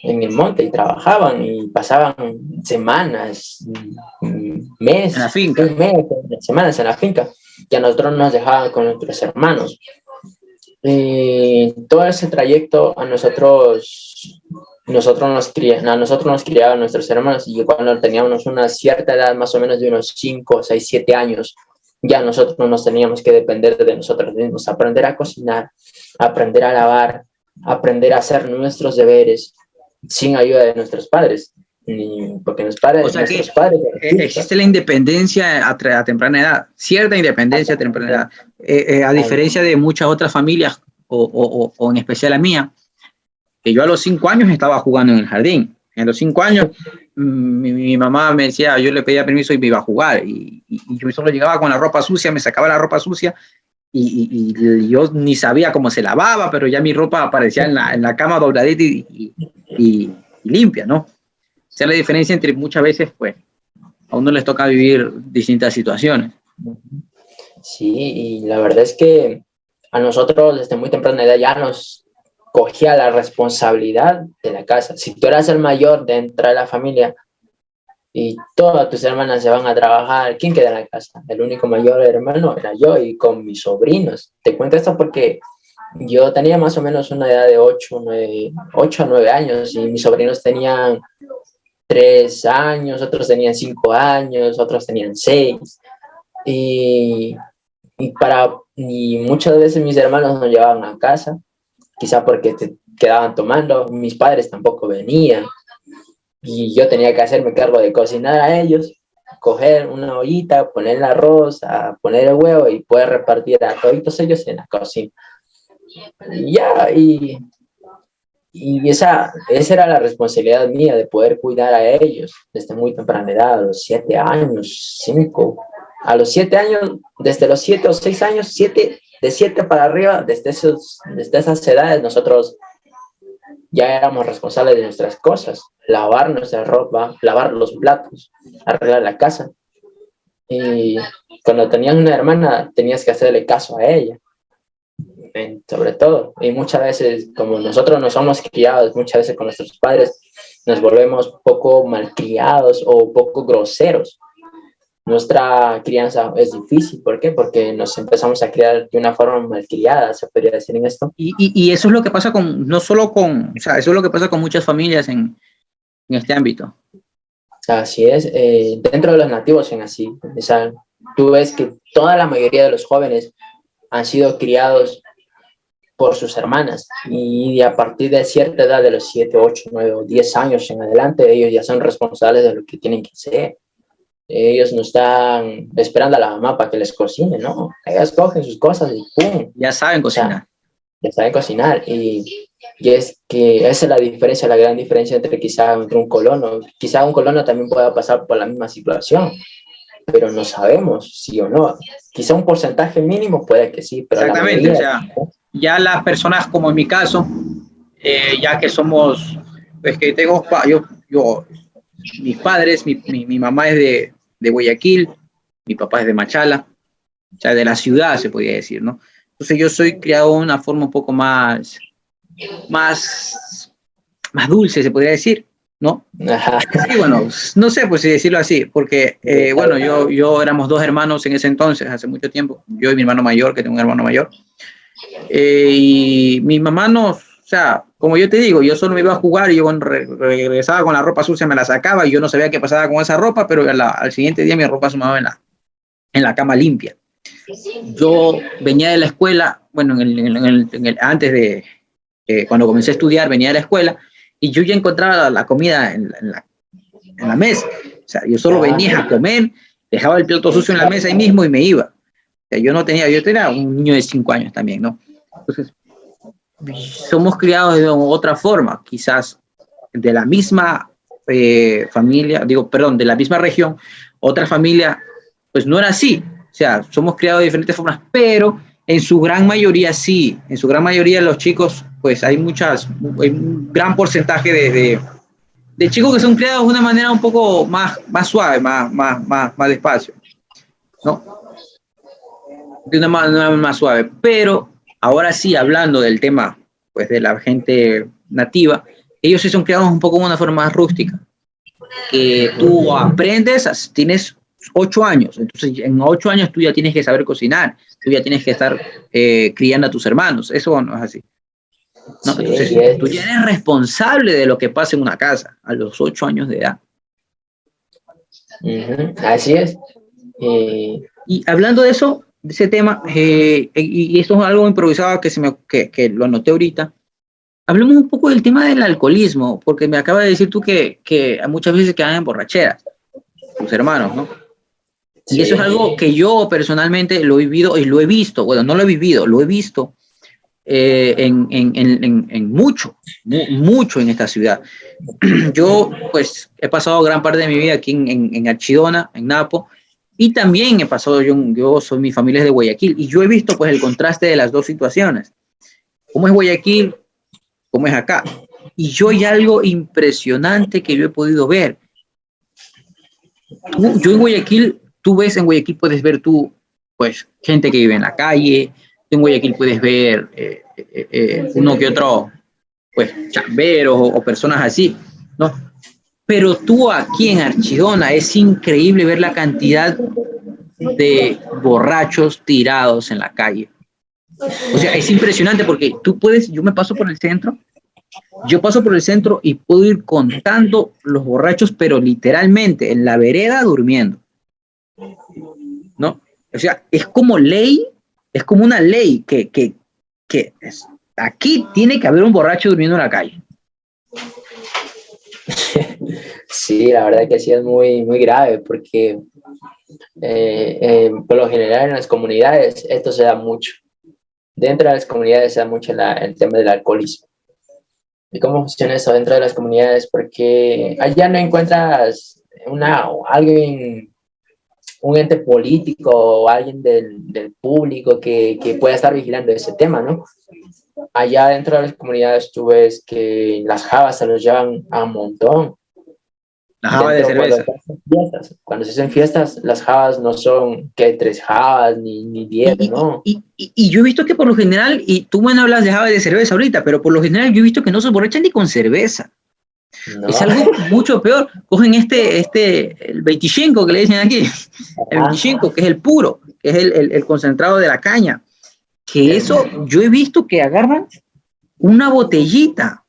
en el monte y trabajaban y pasaban semanas, En la meses, finca. semanas en la finca, que a nosotros nos dejaban con nuestros hermanos. Todo ese trayecto a nosotros nos criaban nuestros hermanos, y cuando teníamos una cierta edad, más o menos de unos 5 6 7 años, ya nosotros nos teníamos que depender de nosotros mismos, aprender a cocinar, aprender a lavar, aprender a hacer nuestros deberes sin ayuda de nuestros padres, porque O sea que nuestros padres existe la independencia a temprana edad, cierta independencia a temprana edad, a diferencia de muchas otras familias, o en especial la mía, que yo a los 5 años estaba jugando en el jardín. En los 5 años mi mamá me decía, yo le pedía permiso y me iba a jugar, y yo solo llegaba con la ropa sucia, me sacaba la ropa sucia, y yo ni sabía cómo se lavaba, pero ya mi ropa aparecía en la cama dobladita y limpia, ¿no? O sea, la diferencia entre muchas veces, pues, a uno les toca vivir distintas situaciones. Sí, y la verdad es que a nosotros desde muy temprana edad ya nos cogía la responsabilidad de la casa. Si tú eras el mayor dentro de la familia y todas tus hermanas se van a trabajar, ¿quién queda en la casa? El único mayor hermano era yo, y con mis sobrinos. Te cuento esto porque yo tenía más o menos una edad de 8 a 9 años, y mis sobrinos tenían 3 años, otros tenían 5 años, otros tenían 6. Y, y muchas veces mis hermanos nos llevaban a casa, quizá porque te quedaban tomando, mis padres tampoco venían, y yo tenía que hacerme cargo de cocinar a ellos, coger una ollita, poner el arroz, a poner el huevo y poder repartir a todos ellos en la cocina. Y ya, y esa era la responsabilidad mía, de poder cuidar a ellos desde muy temprana edad, a los 7 años, 5. A los 7 años, desde los 7 o 6 años, de 7 para arriba, desde esas edades, nosotros ya éramos responsables de nuestras cosas, lavar nuestra ropa, lavar los platos, arreglar la casa. Y cuando tenías una hermana, tenías que hacerle caso a ella, sobre todo. Y muchas veces, como nosotros no somos criados, muchas veces con nuestros padres nos volvemos poco malcriados o poco groseros. Nuestra crianza es difícil. ¿Por qué? Porque nos empezamos a criar de una forma malcriada, se podría decir en esto. Y eso es lo que pasa no solo o sea, eso es lo que pasa con muchas familias en este ámbito. Así es, dentro de los nativos en así, o sea, tú ves que toda la mayoría de los jóvenes han sido criados por sus hermanas, y a partir de cierta edad, de los 7, 8, 9 o 10 años en adelante, ellos ya son responsables de lo que tienen que hacer. Ellos no están esperando a la mamá para que les cocine, ¿no? Ellos cogen sus cosas y ¡pum! Ya saben cocinar. O sea, ya saben cocinar. Y es que esa es la diferencia, la gran diferencia entre un colono. Quizá un colono también pueda pasar por la misma situación, pero no sabemos si o no. Quizá un porcentaje mínimo puede que sí, pero Exactamente, la mayoría... o sea, ya las personas como en mi caso, ya que somos, pues que tengo, mis padres, mi mamá es de Guayaquil, mi papá es de Machala, o sea, de la ciudad se podría decir, ¿no? Entonces yo soy criado de una forma un poco más dulce, se podría decir, ¿no? Ajá. Sí, bueno, no sé, pues si decirlo así, porque, bueno, yo éramos 2 hermanos en ese entonces, hace mucho tiempo, yo y mi hermano mayor, que tengo un hermano mayor, y mi mamá o sea, como yo te digo, yo solo me iba a jugar y yo regresaba con la ropa sucia, me la sacaba y yo no sabía qué pasaba con esa ropa, pero al siguiente día mi ropa se me daba en la cama limpia. Yo venía de la escuela, bueno, antes de, cuando comencé a estudiar, venía de la escuela y yo ya encontraba la comida en la mesa. O sea, yo solo venía a comer, dejaba el plato sucio en la mesa ahí mismo y me iba. O sea, yo era un niño de 5 años también, ¿no? Entonces, somos criados de otra forma, quizás de la misma familia, de la misma región, otra familia, pues no era así. O sea, somos criados de diferentes formas, pero en su gran mayoría sí, en su gran mayoría los chicos, pues hay un gran porcentaje de chicos que son criados de una manera un poco más suave, más despacio, ¿no? De una manera más suave. Pero ahora sí, hablando del tema, pues de la gente nativa, ellos sí son criados un poco de una forma más rústica, que tú aprendes, tienes 8 años, entonces en 8 años tú ya tienes que saber cocinar, tú ya tienes que estar criando a tus hermanos, eso no es así. ¿No? Sí, Entonces, tú ya eres responsable de lo que pasa en una casa a los 8 años de edad. Así es. Y hablando de eso, de ese tema, y esto es algo improvisado que lo anoté ahorita, hablemos un poco del tema del alcoholismo, porque me acaba de decir tú que muchas veces quedan en borracheras, tus hermanos, ¿no? Y eso es algo que yo personalmente lo he vivido y lo he visto, bueno, no lo he vivido, lo he visto en mucho en esta ciudad. Yo, pues, he pasado gran parte de mi vida aquí en Archidona, en Napo, y también he pasado, mi familia es de Guayaquil, y yo he visto, pues, el contraste de las dos situaciones. ¿Cómo es Guayaquil? ¿Cómo es acá? Y yo hay algo impresionante que yo he podido ver. Yo en Guayaquil, en Guayaquil puedes ver pues, gente que vive en la calle, en Guayaquil puedes ver uno que otro, pues, chamberos o personas así, ¿no? Pero tú aquí en Archidona es increíble ver la cantidad de borrachos tirados en la calle. O sea, es impresionante porque yo paso por el centro y puedo ir contando los borrachos, pero literalmente en la vereda durmiendo, ¿no? O sea, es como una ley que aquí tiene que haber un borracho durmiendo en la calle. Sí, la verdad que sí es muy, muy grave porque por lo general en las comunidades esto se da mucho. Dentro de las comunidades se da mucho el tema del alcoholismo. ¿Y cómo funciona eso dentro de las comunidades? Porque allá no encuentras alguien, un ente político o alguien del público que pueda estar vigilando ese tema, ¿no? Allá dentro de las comunidades tú ves que las jabas se los llevan a un montón. La java de cerveza. Cuando se hacen fiestas, las jabas no son que 3 jabas ni 10, ¿no? Y yo he visto que por lo general, y tú me hablas de java de cerveza ahorita, pero por lo general yo he visto que no se emborrachan ni con cerveza. No. Es algo mucho peor. Cogen el 25 que le dicen aquí, el 25, que es el puro, que es el concentrado de la caña. Que eso, yo he visto que agarran una botellita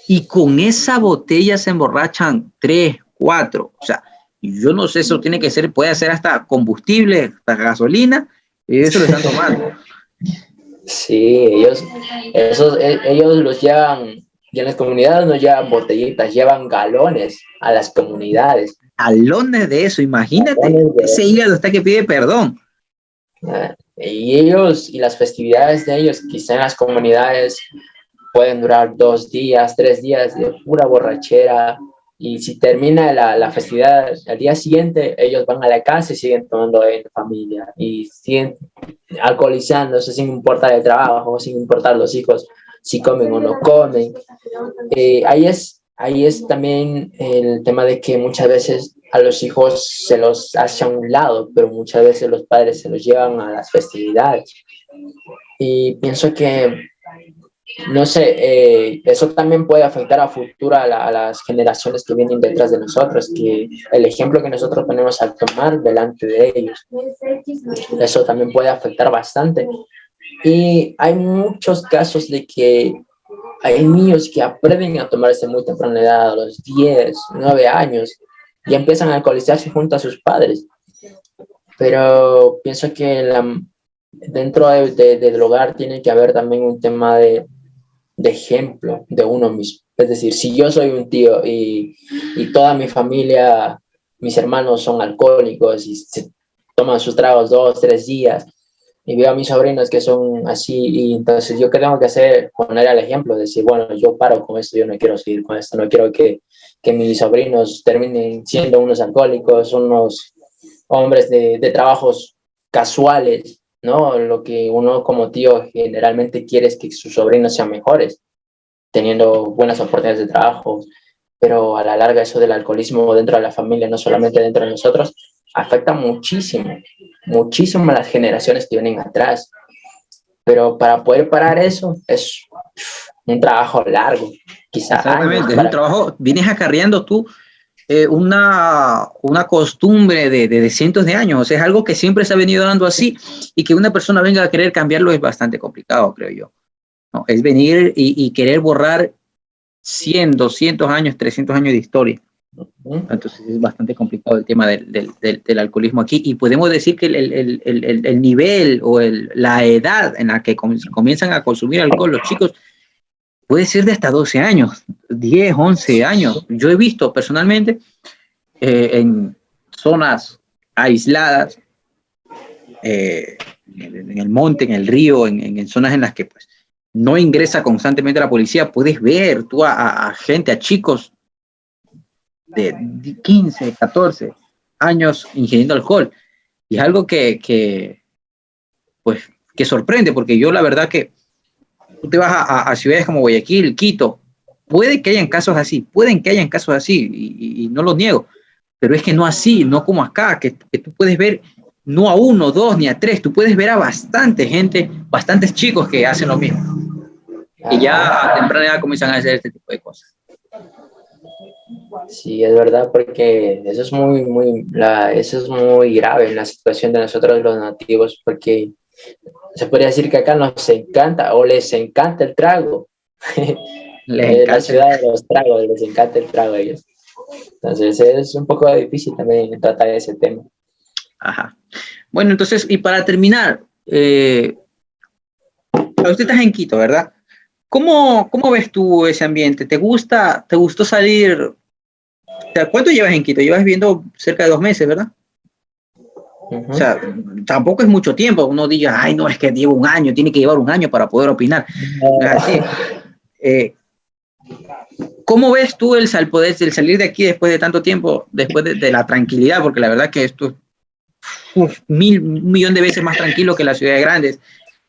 y con esa botella se emborrachan 3, 4. O sea, yo no sé, eso puede ser hasta combustible, hasta gasolina, y eso lo están tomando. Sí, ellos los llevan, y en las comunidades no llevan botellitas, llevan galones a las comunidades. Galones de eso, imagínate, ese hígado está que pide perdón. Y ellos, y las festividades de ellos, quizá en las comunidades pueden durar 2 días, 3 días de pura borrachera, y si termina la festividad al día siguiente, ellos van a la casa y siguen tomando en familia, y siguen alcoholizándose sin importar el trabajo, sin importar los hijos, si comen o no comen. Ahí es también el tema de que muchas veces a los hijos se los hace a un lado, pero muchas veces los padres se los llevan a las festividades. Y pienso que, no sé, eso también puede afectar a futuro a las generaciones que vienen detrás de nosotros, que el ejemplo que nosotros tenemos al tomar delante de ellos, eso también puede afectar bastante. Y hay muchos casos de que hay niños que aprenden a tomarse muy temprana edad, a los 10, 9 años, y empiezan a alcoholizarse junto a sus padres. Pero pienso que dentro del hogar tiene que haber también un tema de ejemplo de uno mismo. Es decir, si yo soy un tío y toda mi familia, mis hermanos son alcohólicos y se toman sus tragos 2, 3 días, y veo a mis sobrinos que son así, y entonces yo qué tengo que hacer, poner el ejemplo, decir, bueno, yo paro con esto, yo no quiero seguir con esto, no quiero que mis sobrinos terminen siendo unos alcohólicos, unos hombres de trabajos casuales, ¿no? Lo que uno como tío generalmente quiere es que sus sobrinos sean mejores, teniendo buenas oportunidades de trabajo, pero a la larga eso del alcoholismo dentro de la familia, no solamente dentro de nosotros, afecta muchísimo a las generaciones que vienen atrás. Pero para poder parar eso un trabajo largo, quizás Exactamente, es un trabajo, vienes acarreando tú una costumbre de cientos de años, o sea, es algo que siempre se ha venido dando así, y que una persona venga a querer cambiarlo es bastante complicado, creo yo, ¿no? Es venir y querer borrar 100, 200 años, 300 años de historia. Entonces es bastante complicado el tema del alcoholismo aquí, y podemos decir que el nivel o la edad en la que comienzan a consumir alcohol los chicos puede ser de hasta 12 años, 10, 11 años. Yo he visto personalmente en zonas aisladas, en el monte, en el río, en zonas en las que pues, no ingresa constantemente la policía, puedes ver tú a gente, a chicos de 15, 14 años ingiriendo alcohol. Y es algo pues, que sorprende, porque yo la verdad que tú te vas a ciudades como Guayaquil, Quito, puede que hayan casos así, pueden que hayan casos así, y no lo niego, pero es que no así, no como acá, que tú puedes ver no a uno, dos, ni a tres, tú puedes ver a bastante gente, bastantes chicos que hacen lo mismo, y ya a temprana edad comienzan a hacer este tipo de cosas. Sí, es verdad, porque eso es eso es muy grave en la situación de nosotros los nativos, porque se podría decir que acá nos encanta o les encanta el trago. Les encanta. La ciudad de los tragos, les encanta el trago a ellos. Entonces es un poco difícil también tratar ese tema. Ajá. Bueno, entonces, y para terminar, usted estás en Quito, ¿verdad? ¿Cómo ves tú ese ambiente? ¿Te gustó salir? ¿Cuánto llevas en Quito? Llevas viviendo cerca de 2 meses, ¿verdad? O sea, tampoco es mucho tiempo. Uno diga, ay, no, es que llevo un año, tiene que llevar un año para poder opinar. No es así. ¿Cómo ves tú el salir de aquí después de tanto tiempo, después de la tranquilidad? Porque la verdad que esto es un millón de veces más tranquilo que las ciudades grandes,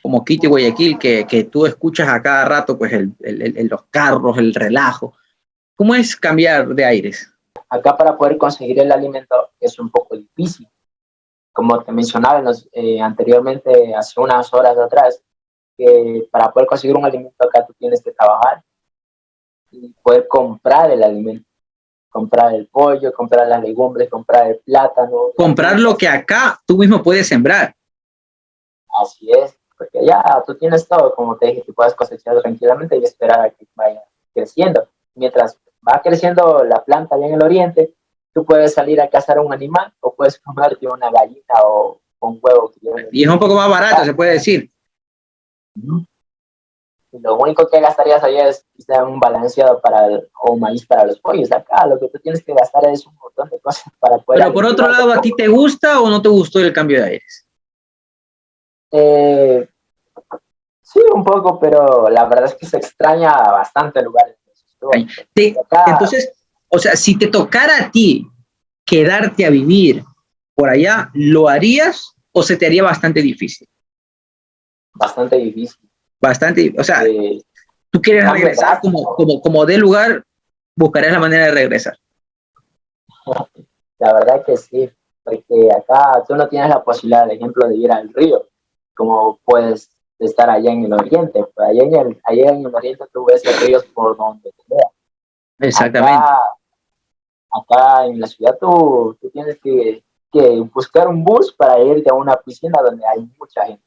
como Quito y Guayaquil, que tú escuchas a cada rato pues los carros, el relajo. ¿Cómo es cambiar de aires? Acá para poder conseguir el alimento es un poco difícil. Como te mencionaba anteriormente, hace unas horas atrás, que para poder conseguir un alimento acá tú tienes que trabajar y poder comprar el alimento, comprar el pollo, comprar las legumbres, comprar el plátano. Comprar lo que acá tú mismo puedes sembrar. Así es, porque ya tú tienes todo, como te dije, tú puedes cosechar tranquilamente y esperar a que vaya creciendo. Mientras va creciendo la planta allá en el oriente, tú puedes salir a cazar un animal o puedes comerte una gallina o un huevo. Y es un poco más barato, se puede decir. Lo único que gastarías allá es quizá un balanceado o maíz para los pollos. Acá lo que tú tienes que gastar es un montón de cosas para poder... Pero por otro lado, ¿a ti te gusta o no te gustó el cambio de aires? Sí, un poco, pero la verdad es que se extraña bastante el lugar. Entonces, o sea, si te tocara a ti quedarte a vivir por allá, ¿lo harías o se te haría bastante difícil? Bastante difícil. Bastante, o sea, tú quieres regresar como de lugar, buscarías la manera de regresar. La verdad que sí, porque acá tú no tienes la posibilidad, por ejemplo, de ir al río, como puedes estar allá en el oriente. Pues allá en el oriente tú ves los ríos por donde sea. Exactamente. Acá en la ciudad tú tienes que buscar un bus para irte a una piscina donde hay mucha gente.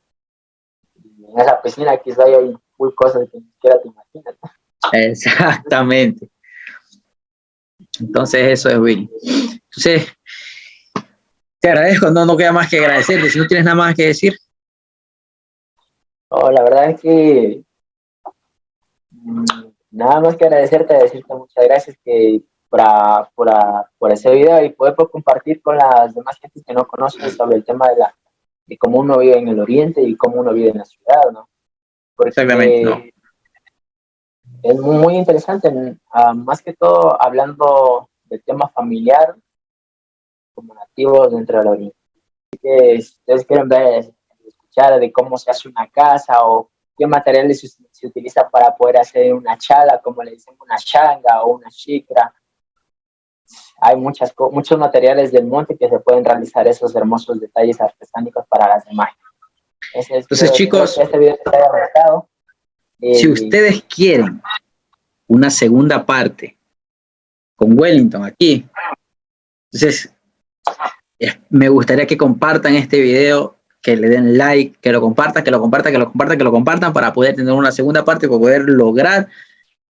Y en esa piscina quizá hay muy cosas que ni siquiera te imaginas. Exactamente. Entonces eso es, Willy. Entonces, te agradezco, no queda más que agradecerte. Si no tienes nada más que decir. Oh, la verdad es que nada más que agradecerte, decirte muchas gracias por ese video y poder compartir con las demás gentes que no conocen sobre el tema de cómo uno vive en el oriente y cómo uno vive en la ciudad, ¿no? Porque exactamente, no. Es muy interesante, más que todo hablando del tema familiar como nativos dentro del oriente. Así que si ustedes quieren escuchar de cómo se hace una casa o qué materiales se utiliza para poder hacer una chala, como le dicen, una changa o una shikra. Hay muchos materiales del monte que se pueden realizar esos hermosos detalles artesánicos para las demás. Entonces, chicos, este video te haya gustado. Si ustedes quieren una segunda parte con Wellington aquí, entonces me gustaría que compartan este video, que le den like, que lo compartan, que lo compartan, que lo compartan, que lo compartan para poder tener una segunda parte, para poder lograr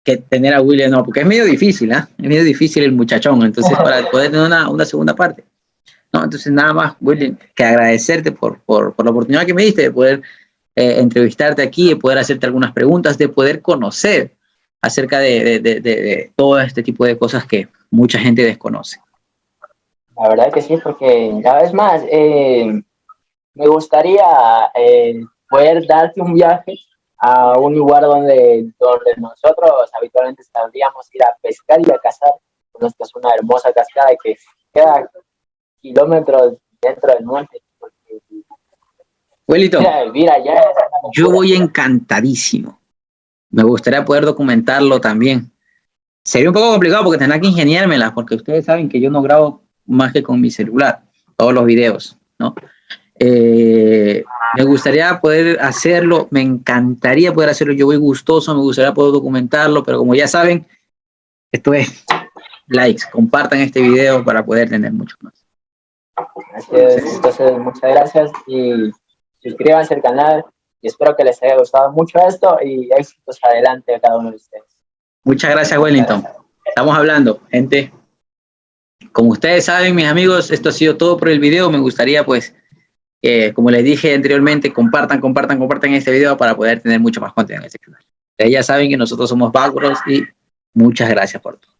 que tener a William, no, porque es medio difícil, ¿eh? Es medio difícil el muchachón, entonces para poder tener una segunda parte. No, entonces nada más, William, que agradecerte por la oportunidad que me diste de poder entrevistarte aquí, de poder hacerte algunas preguntas, de poder conocer acerca de todo este tipo de cosas que mucha gente desconoce. La verdad que sí, porque cada vez más me gustaría poder darte un viaje a un lugar donde nosotros habitualmente sabríamos ir a pescar y a cazar. Esta es una hermosa cascada que queda kilómetros dentro del monte. Wellington, yo voy encantadísimo. Me gustaría poder documentarlo también. Sería un poco complicado porque tendrá que ingeniármela, porque ustedes saben que yo no grabo más que con mi celular, todos los videos, ¿no? Me gustaría poder hacerlo, me encantaría poder hacerlo, yo voy gustoso, me gustaría poder documentarlo, pero como ya saben, esto es likes, compartan este video para poder tener mucho más. Así es, entonces muchas gracias y suscríbanse al canal y espero que les haya gustado mucho esto y éxitos adelante a cada uno de ustedes. Muchas gracias, Wellington. Estamos hablando, gente. Como ustedes saben, mis amigos, esto ha sido todo por el video. Me gustaría, pues, como les dije anteriormente, compartan este video para poder tener mucho más contenido en este canal. Ustedes ya saben que nosotros somos bárbaros y muchas gracias por todo.